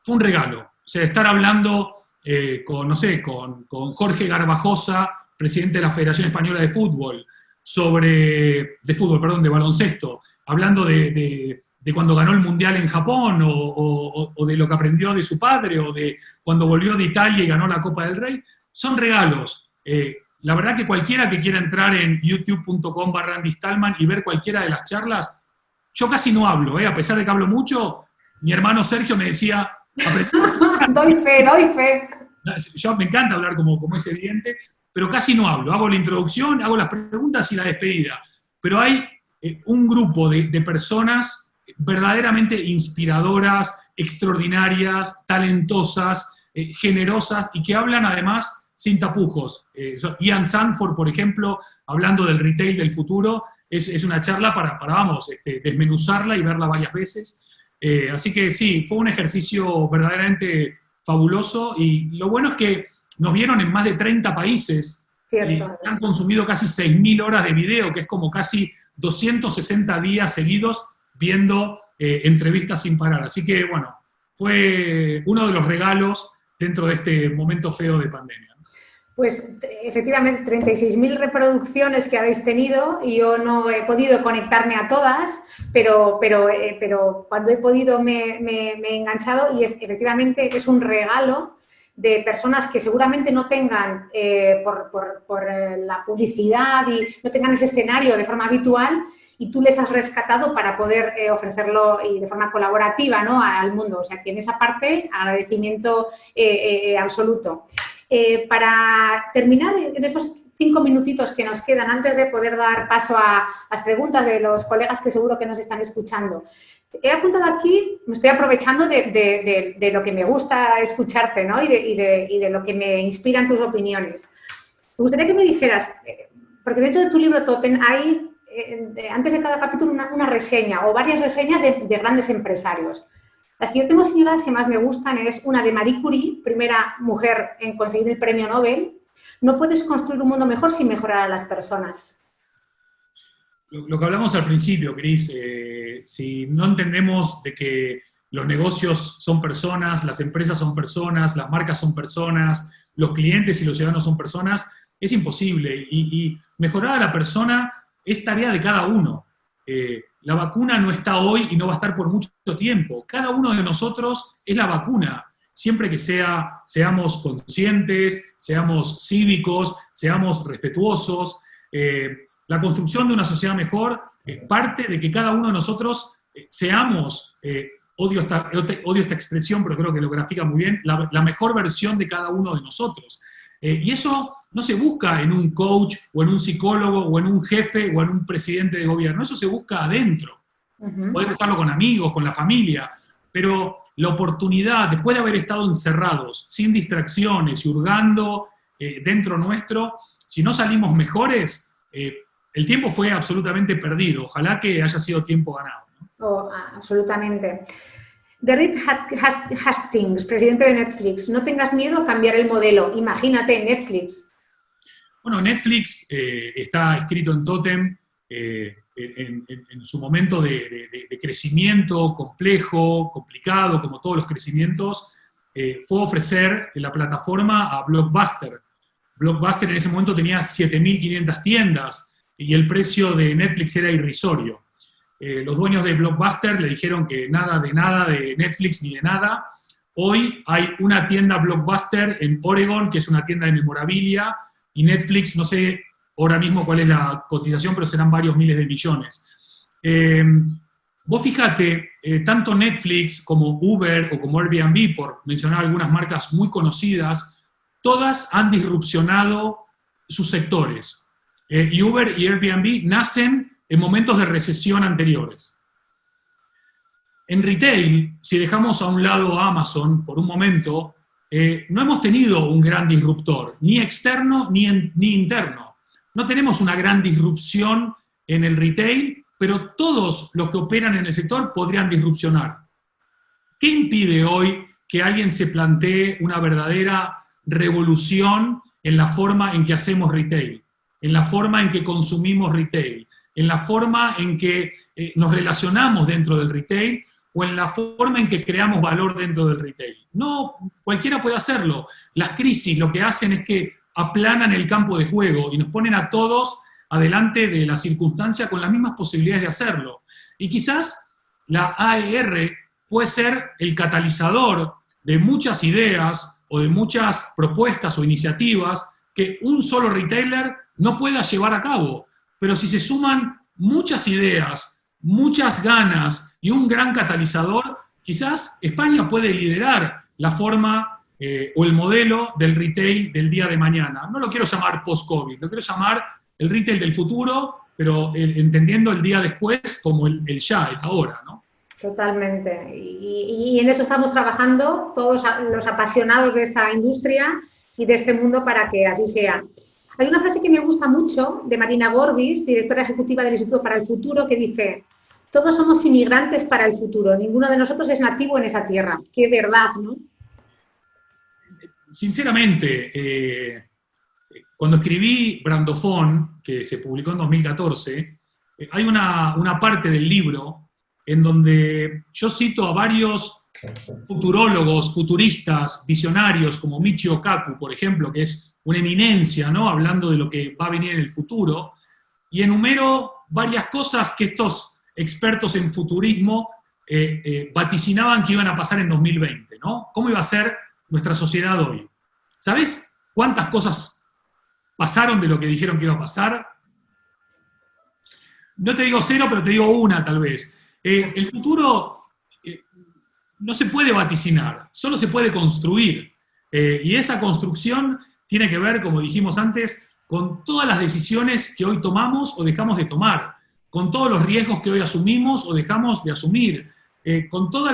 Fue un regalo. O sea, estar hablando con Jorge Garbajosa, presidente de la Federación Española de Fútbol, de baloncesto, hablando de cuando ganó el Mundial en Japón, o de lo que aprendió de su padre, o de cuando volvió de Italia y ganó la Copa del Rey, son regalos. La verdad que cualquiera que quiera entrar en youtube.com/Andy Stallman y ver cualquiera de las charlas, yo casi no hablo, a pesar de que hablo mucho. Mi hermano Sergio me decía... doy fe. Yo me encanta hablar como es evidente, pero casi no hablo. Hago la introducción, hago las preguntas y la despedida. Pero hay un grupo de personas verdaderamente inspiradoras, extraordinarias, talentosas, generosas, y que hablan además sin tapujos. Ian Sanford, por ejemplo, hablando del retail del futuro, es una charla para desmenuzarla y verla varias veces. Así que sí, fue un ejercicio verdaderamente fabuloso, y lo bueno es que nos vieron en más de 30 países. Han consumido casi 6.000 horas de video, que es como casi 260 días seguidos viendo entrevistas sin parar. Así que, bueno, fue uno de los regalos dentro de este momento feo de pandemia. Pues efectivamente 36.000 reproducciones que habéis tenido y yo no he podido conectarme a todas, pero cuando he podido me he enganchado y efectivamente es un regalo de personas que seguramente no tengan, por la publicidad y no tengan ese escenario de forma habitual y tú les has rescatado para poder ofrecerlo y de forma colaborativa, ¿no?, al mundo. O sea que en esa parte agradecimiento absoluto. Para terminar, en esos 5 minutitos que nos quedan antes de poder dar paso a las preguntas de los colegas que seguro que nos están escuchando, he apuntado aquí, me estoy aprovechando de lo que me gusta escucharte, ¿no?, y de lo que me inspiran tus opiniones. Me gustaría que me dijeras, porque dentro de tu libro Totem hay, antes de cada capítulo, una reseña o varias reseñas de grandes empresarios. Las que yo tengo señaladas que más me gustan es una de Marie Curie, primera mujer en conseguir el premio Nobel. No puedes construir un mundo mejor sin mejorar a las personas. Lo que hablamos al principio, Cris, si no entendemos de que los negocios son personas, las empresas son personas, las marcas son personas, los clientes y los ciudadanos son personas, es imposible. Y mejorar a la persona es tarea de cada uno. La vacuna no está hoy y no va a estar por mucho tiempo. Cada uno de nosotros es la vacuna, siempre que seamos conscientes, seamos cívicos, seamos respetuosos. La construcción de una sociedad mejor parte de que cada uno de nosotros seamos, odio esta expresión, pero creo que lo grafica muy bien, la mejor versión de cada uno de nosotros. Y eso no se busca en un coach, o en un psicólogo, o en un jefe, o en un presidente de gobierno. Eso se busca adentro. Podés buscarlo con amigos, con la familia, pero la oportunidad, después de haber estado encerrados, sin distracciones y hurgando dentro nuestro, si no salimos mejores, el tiempo fue absolutamente perdido. Ojalá que haya sido tiempo ganado, ¿no? Oh, absolutamente. De Reed Hastings, presidente de Netflix, no tengas miedo a cambiar el modelo. Imagínate, Netflix. Bueno, Netflix está escrito en Totem en su momento de crecimiento complejo, complicado, como todos los crecimientos, fue ofrecer la plataforma a Blockbuster. Blockbuster en ese momento tenía 7.500 tiendas y el precio de Netflix era irrisorio. Los dueños de Blockbuster le dijeron que nada de Netflix ni de nada. Hoy hay una tienda Blockbuster en Oregon, que es una tienda de memorabilia, y Netflix, no sé ahora mismo cuál es la cotización, pero serán varios miles de millones. Vos fíjate, tanto Netflix como Uber o como Airbnb, por mencionar algunas marcas muy conocidas, todas han disrupcionado sus sectores. Y Uber y Airbnb nacen en momentos de recesión anteriores. En retail, si dejamos a un lado a Amazon por un momento, no hemos tenido un gran disruptor, ni externo ni interno. No tenemos una gran disrupción en el retail, pero todos los que operan en el sector podrían disrupcionar. ¿Qué impide hoy que alguien se plantee una verdadera revolución en la forma en que hacemos retail, en la forma en que consumimos retail, en la forma en que nos relacionamos dentro del retail o en la forma en que creamos valor dentro del retail? No, cualquiera puede hacerlo. Las crisis lo que hacen es que aplanan el campo de juego y nos ponen a todos adelante de la circunstancia con las mismas posibilidades de hacerlo. Y quizás la AER puede ser el catalizador de muchas ideas o de muchas propuestas o iniciativas que un solo retailer no pueda llevar a cabo. Pero si se suman muchas ideas, muchas ganas y un gran catalizador, quizás España puede liderar la forma o el modelo del retail del día de mañana. No lo quiero llamar post-COVID, lo quiero llamar el retail del futuro, pero entendiendo el día después como el ya, el ahora, ¿no? Totalmente. Y en eso estamos trabajando todos los apasionados de esta industria y de este mundo para que así sea. Hay una frase que me gusta mucho de Marina Gorbis, directora ejecutiva del Instituto para el Futuro, que dice: todos somos inmigrantes para el futuro, ninguno de nosotros es nativo en esa tierra. Qué verdad, ¿no? Sinceramente, cuando escribí Brandofón, que se publicó en 2014, hay una parte del libro en donde yo cito a varios futurólogos, futuristas, visionarios, como Michio Kaku, por ejemplo, que es una eminencia, ¿no? Hablando de lo que va a venir en el futuro, y enumero varias cosas que estos expertos en futurismo vaticinaban que iban a pasar en 2020, ¿no? ¿Cómo iba a ser nuestra sociedad hoy? ¿Sabes cuántas cosas pasaron de lo que dijeron que iba a pasar? No te digo 0, pero te digo 1 tal vez. El futuro no se puede vaticinar, solo se puede construir. Y esa construcción tiene que ver, como dijimos antes, con todas las decisiones que hoy tomamos o dejamos de tomar, con todos los riesgos que hoy asumimos o dejamos de asumir, con todos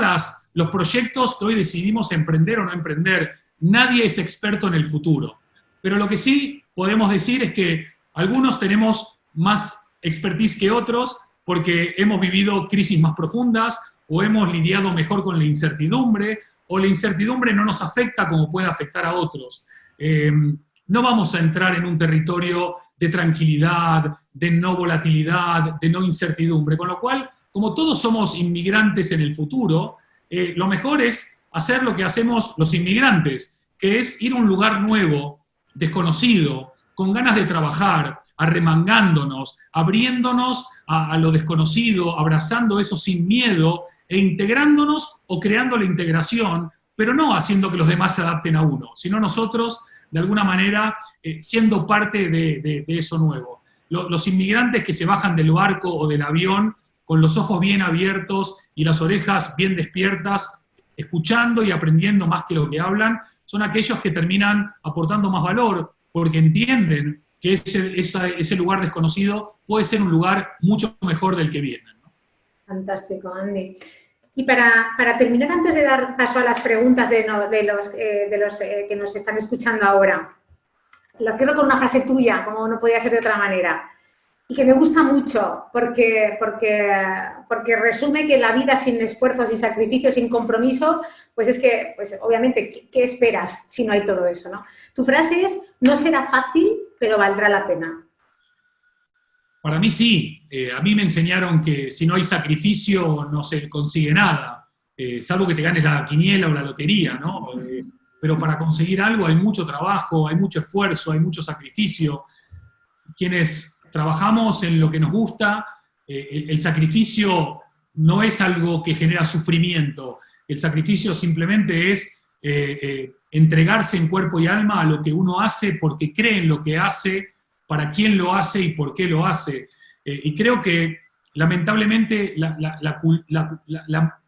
los proyectos que hoy decidimos emprender o no emprender. Nadie es experto en el futuro. Pero lo que sí podemos decir es que algunos tenemos más expertise que otros porque hemos vivido crisis más profundas o hemos lidiado mejor con la incertidumbre, o la incertidumbre no nos afecta como puede afectar a otros. No vamos a entrar en un territorio de tranquilidad, de no volatilidad, de no incertidumbre, con lo cual, como todos somos inmigrantes en el futuro, lo mejor es hacer lo que hacemos los inmigrantes, que es ir a un lugar nuevo, desconocido, con ganas de trabajar, arremangándonos, abriéndonos a lo desconocido, abrazando eso sin miedo e integrándonos o creando la integración, pero no haciendo que los demás se adapten a uno, sino nosotros, de alguna manera, siendo parte de eso nuevo. Los inmigrantes que se bajan del barco o del avión con los ojos bien abiertos y las orejas bien despiertas, escuchando y aprendiendo más que lo que hablan, son aquellos que terminan aportando más valor, porque entienden que ese lugar desconocido puede ser un lugar mucho mejor del que vienen, ¿no? Fantástico, Andy. Y para terminar, antes de dar paso a las preguntas de los que nos están escuchando ahora, lo cierro con una frase tuya, como no podía ser de otra manera, y que me gusta mucho porque resume que la vida sin esfuerzo, sin sacrificio, sin compromiso, pues es que, pues obviamente, ¿qué esperas si no hay todo eso, ¿no? Tu frase es: no será fácil, pero valdrá la pena. Para mí sí. A mí me enseñaron que si no hay sacrificio no se consigue nada, salvo que te ganes la quiniela o la lotería, ¿no? Pero para conseguir algo hay mucho trabajo, hay mucho esfuerzo, hay mucho sacrificio. Quienes trabajamos en lo que nos gusta, el sacrificio no es algo que genera sufrimiento. El sacrificio simplemente es entregarse en cuerpo y alma a lo que uno hace porque cree en lo que hace, para quién lo hace y por qué lo hace. Y creo que, lamentablemente, la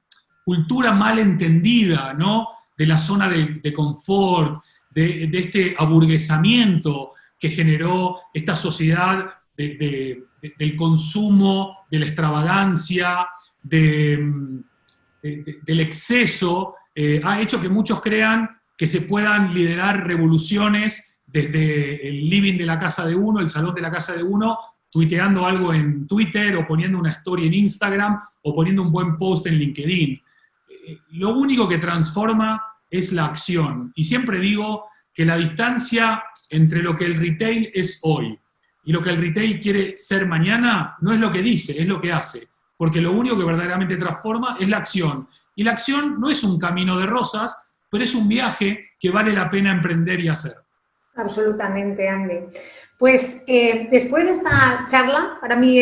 cultura mal entendida, ¿no?, de la zona de confort, de este aburguesamiento que generó esta sociedad del consumo, de la extravagancia, del exceso, ha hecho que muchos crean que se puedan liderar revoluciones desde el living de la casa de uno, el salón de la casa de uno, tuiteando algo en Twitter, o poniendo una story en Instagram, o poniendo un buen post en LinkedIn. Lo único que transforma es la acción. Y siempre digo que la distancia entre lo que el retail es hoy y lo que el retail quiere ser mañana no es lo que dice, es lo que hace. Porque lo único que verdaderamente transforma es la acción. Y la acción no es un camino de rosas, pero es un viaje que vale la pena emprender y hacer. Absolutamente, Andy. Pues después de esta charla, para mí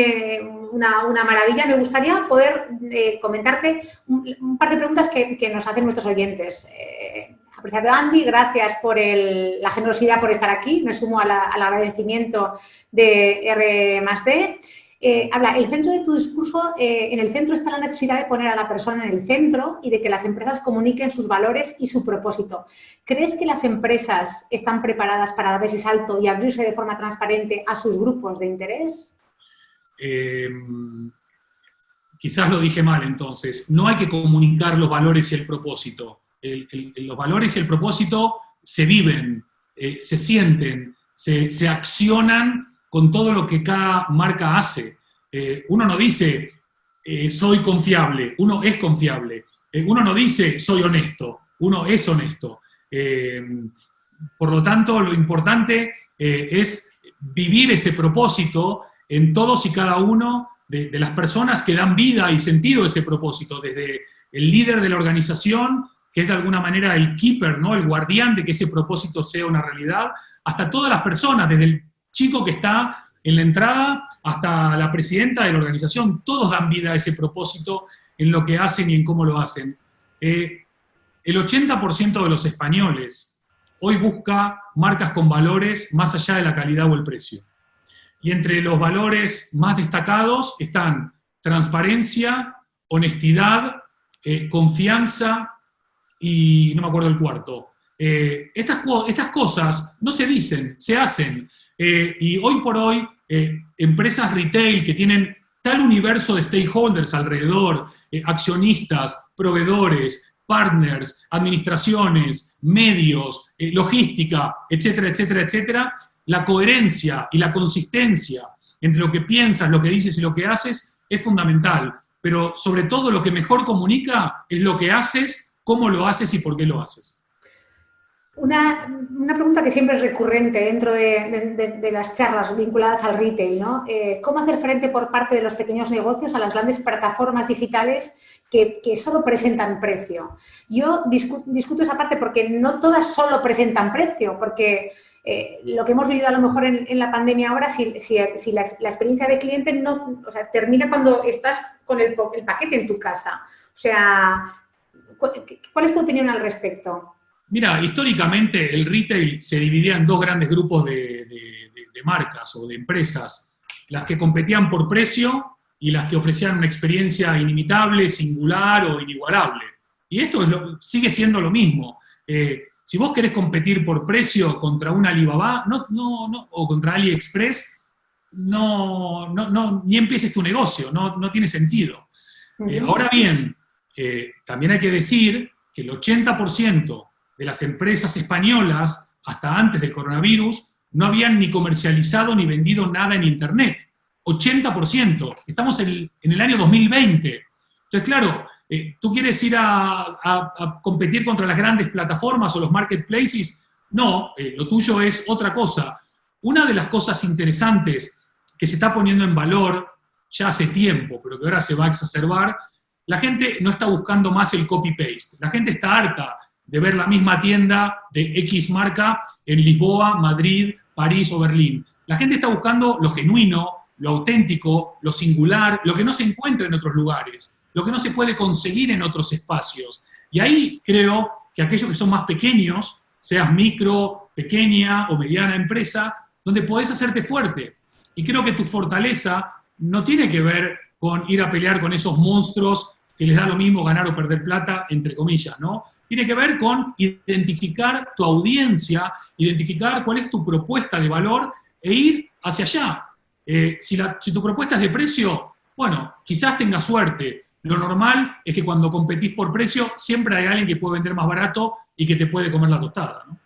una maravilla, me gustaría poder comentarte un par de preguntas que nos hacen nuestros oyentes. Apreciado Andy, gracias por la generosidad por estar aquí. Me sumo al agradecimiento de R+D. El centro de tu discurso, en el centro está la necesidad de poner a la persona en el centro y de que las empresas comuniquen sus valores y su propósito. ¿Crees que las empresas están preparadas para dar ese salto y abrirse de forma transparente a sus grupos de interés? Quizás lo dije mal entonces. No hay que comunicar los valores y el propósito. Los valores y el propósito se viven, se sienten, se accionan con todo lo que cada marca hace. Uno no dice, soy confiable, uno es confiable. Uno no dice, soy honesto, uno es honesto. Por lo tanto, lo importante es vivir ese propósito en todos y cada uno de las personas que dan vida y sentido a ese propósito, desde el líder de la organización, que es de alguna manera el keeper, ¿no? El guardián de que ese propósito sea una realidad, hasta todas las personas, desde el chico que está en la entrada hasta la presidenta de la organización, todos dan vida a ese propósito en lo que hacen y en cómo lo hacen. El 80% de los españoles hoy busca marcas con valores más allá de la calidad o el precio. Y entre los valores más destacados están transparencia, honestidad, confianza y no me acuerdo el cuarto. Estas cosas no se dicen, se hacen. Y hoy por hoy, empresas retail que tienen tal universo de stakeholders alrededor, accionistas, proveedores, partners, administraciones, medios, logística, etcétera, etcétera, etcétera, la coherencia y la consistencia entre lo que piensas, lo que dices y lo que haces es fundamental. Pero sobre todo lo que mejor comunica es lo que haces, cómo lo haces y por qué lo haces. Una pregunta que siempre es recurrente dentro de las charlas vinculadas al retail, ¿no? ¿Cómo hacer frente por parte de los pequeños negocios a las grandes plataformas digitales que solo presentan precio? Yo discuto esa parte porque no todas solo presentan precio, porque lo que hemos vivido a lo mejor en la pandemia ahora, si la experiencia de cliente no, o sea, termina cuando estás con el paquete en tu casa. O sea, ¿cuál es tu opinión al respecto? Mira, históricamente el retail se dividía en dos grandes grupos de marcas o de empresas, las que competían por precio y las que ofrecían una experiencia inimitable, singular o inigualable. Y esto sigue siendo lo mismo. Si vos querés competir por precio contra un Alibaba o contra AliExpress, ni empieces tu negocio, no tiene sentido. Ahora bien, también hay que decir que el 80% de las empresas españolas, hasta antes del coronavirus, no habían ni comercializado ni vendido nada en Internet. 80%. Estamos en el año 2020. Entonces, claro, ¿tú quieres ir a competir contra las grandes plataformas o los marketplaces? No, lo tuyo es otra cosa. Una de las cosas interesantes que se está poniendo en valor ya hace tiempo, pero que ahora se va a exacerbar, la gente no está buscando más el copy-paste. La gente está harta de ver la misma tienda de X marca en Lisboa, Madrid, París o Berlín. La gente está buscando lo genuino, lo auténtico, lo singular, lo que no se encuentra en otros lugares, lo que no se puede conseguir en otros espacios. Y ahí creo que aquellos que son más pequeños, seas micro, pequeña o mediana empresa, donde podés hacerte fuerte. Y creo que tu fortaleza no tiene que ver con ir a pelear con esos monstruos que les da lo mismo ganar o perder plata, entre comillas, ¿no? Tiene que ver con identificar tu audiencia, identificar cuál es tu propuesta de valor e ir hacia allá. Si tu propuesta es de precio, bueno, quizás tengas suerte. Lo normal es que cuando competís por precio, siempre hay alguien que puede vender más barato y que te puede comer la tostada, ¿no?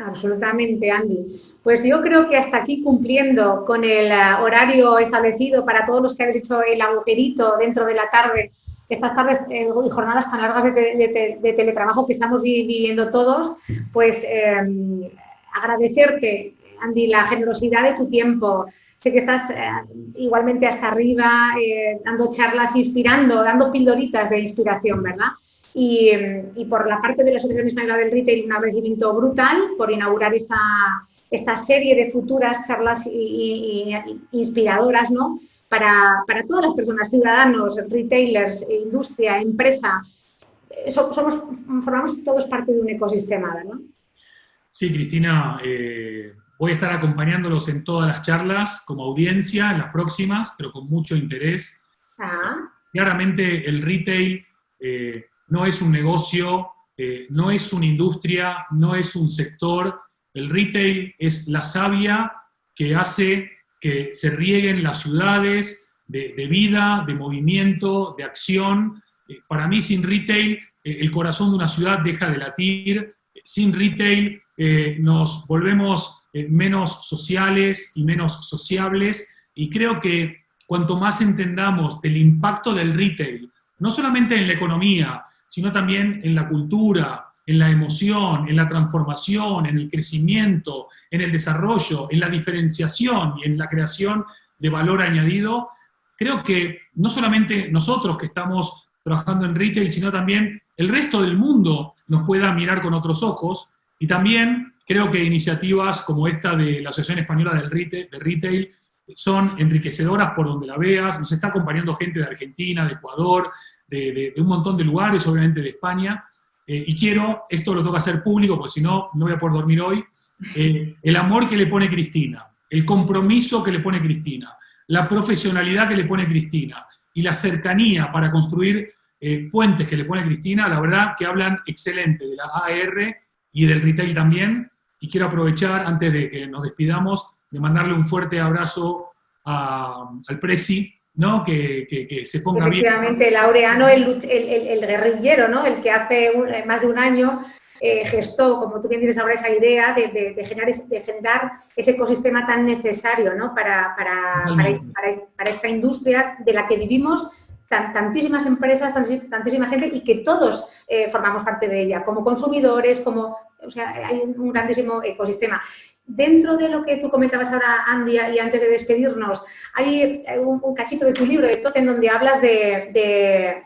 Absolutamente, Andy. Pues yo creo que hasta aquí, cumpliendo con el horario establecido para todos los que habéis hecho el agujerito dentro de la tarde, estas tardes y jornadas tan largas de teletrabajo que estamos viviendo todos, pues agradecerte, Andy, la generosidad de tu tiempo. Sé que estás igualmente hasta arriba, dando charlas, inspirando, dando pildoritas de inspiración, ¿verdad? Y por la parte de la Asociación Española del Retail, un agradecimiento brutal por inaugurar esta serie de futuras charlas inspiradoras, ¿no? Para todas las personas, ciudadanos, retailers, industria, empresa. Formamos todos parte de un ecosistema, ¿verdad? Sí, Cristina, voy a estar acompañándolos en todas las charlas como audiencia, en las próximas, pero con mucho interés. Claramente el retail no es un negocio, no es una industria, no es un sector. El retail es la savia que hace que se rieguen las ciudades de vida, de movimiento, de acción. Para mí, sin retail, el corazón de una ciudad deja de latir. Sin retail, nos volvemos menos sociales y menos sociables. Y creo que cuanto más entendamos del impacto del retail, no solamente en la economía, sino también en la cultura, en la emoción, en la transformación, en el crecimiento, en el desarrollo, en la diferenciación y en la creación de valor añadido, creo que no solamente nosotros que estamos trabajando en retail, sino también el resto del mundo nos pueda mirar con otros ojos, y también creo que iniciativas como esta de la Asociación Española de Retail son enriquecedoras por donde la veas. Nos está acompañando gente de Argentina, de Ecuador, de un montón de lugares, obviamente de España, y quiero, esto lo tengo que hacer público, porque si no, no voy a poder dormir hoy, el amor que le pone Cristina, el compromiso que le pone Cristina, la profesionalidad que le pone Cristina, y la cercanía para construir puentes que le pone Cristina, la verdad que hablan excelente de la AR y del retail también, y quiero aprovechar, antes de que nos despidamos, de mandarle un fuerte abrazo al Presi, ¿no? Que se ponga bien. Efectivamente, Laureano, el guerrillero, ¿no? El que hace más de un año gestó, como tú bien tienes ahora, esa idea de generar ese ecosistema tan necesario, ¿no? para esta industria de la que vivimos tantísimas empresas, tantísima gente, y que todos formamos parte de ella, como consumidores, o sea, hay un grandísimo ecosistema. Dentro de lo que tú comentabas ahora, Andy, y antes de despedirnos, hay un cachito de tu libro, de Totem, donde hablas de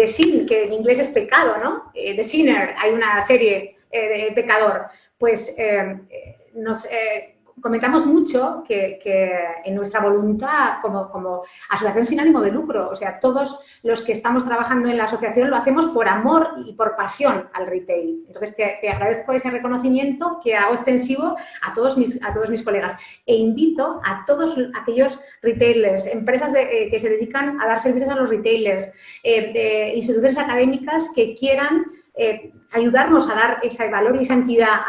sin, que en inglés es pecado, ¿no? De Sinner, hay una serie de pecador. Pues comentamos mucho que en nuestra voluntad como asociación sin ánimo de lucro, o sea, todos los que estamos trabajando en la asociación lo hacemos por amor y por pasión al retail. Entonces, te agradezco ese reconocimiento que hago extensivo a todos mis colegas, e invito a todos aquellos retailers, empresas que se dedican a dar servicios a los retailers, instituciones académicas que quieran ayudarnos a dar ese valor y esa entidad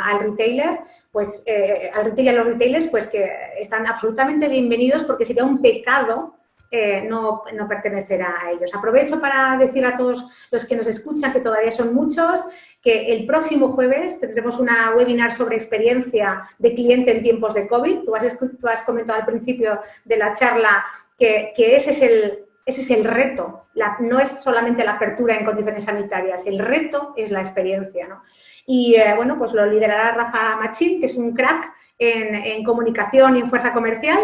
al retailer, pues al retail y a los retailers, pues que están absolutamente bienvenidos, porque sería un pecado no pertenecer a ellos. Aprovecho para decir a todos los que nos escuchan, que todavía son muchos, que el próximo jueves tendremos una webinar sobre experiencia de cliente en tiempos de COVID. Tú has comentado al principio de la charla que ese es el reto. No es solamente la apertura en condiciones sanitarias, el reto es la experiencia, ¿no? Y bueno, pues lo liderará Rafa Machín, que es un crack en comunicación y en fuerza comercial,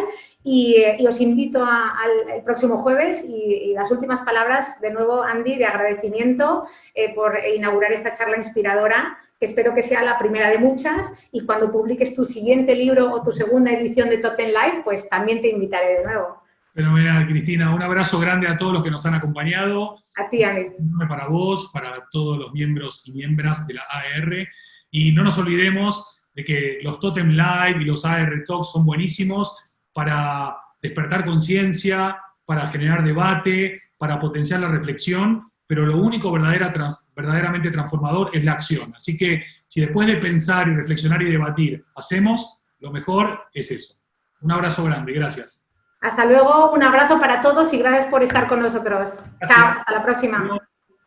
y os invito al próximo jueves. Y las últimas palabras, de nuevo, Andy, de agradecimiento por inaugurar esta charla inspiradora, que espero que sea la primera de muchas, y cuando publiques tu siguiente libro o tu segunda edición de Totem Live, pues también te invitaré de nuevo. Fenomenal, Cristina. Un abrazo grande a todos los que nos han acompañado. A ti, Andy. Para vos, para todos los miembros y miembros de la AR. Y no nos olvidemos de que los Totem Live y los AR Talks son buenísimos para despertar conciencia, para generar debate, para potenciar la reflexión, pero lo único verdaderamente transformador es la acción. Así que si después de pensar y reflexionar y debatir hacemos, lo mejor es eso. Un abrazo grande, gracias. Hasta luego, un abrazo para todos y gracias por estar con nosotros. Gracias. Chao, hasta la próxima.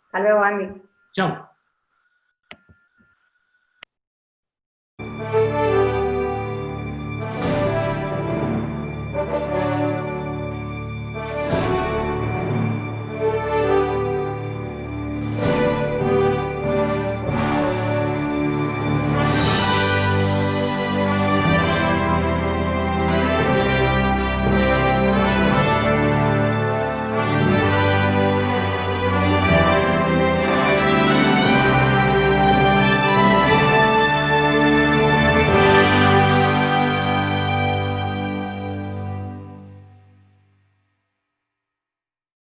Hasta luego, Andy. Chao.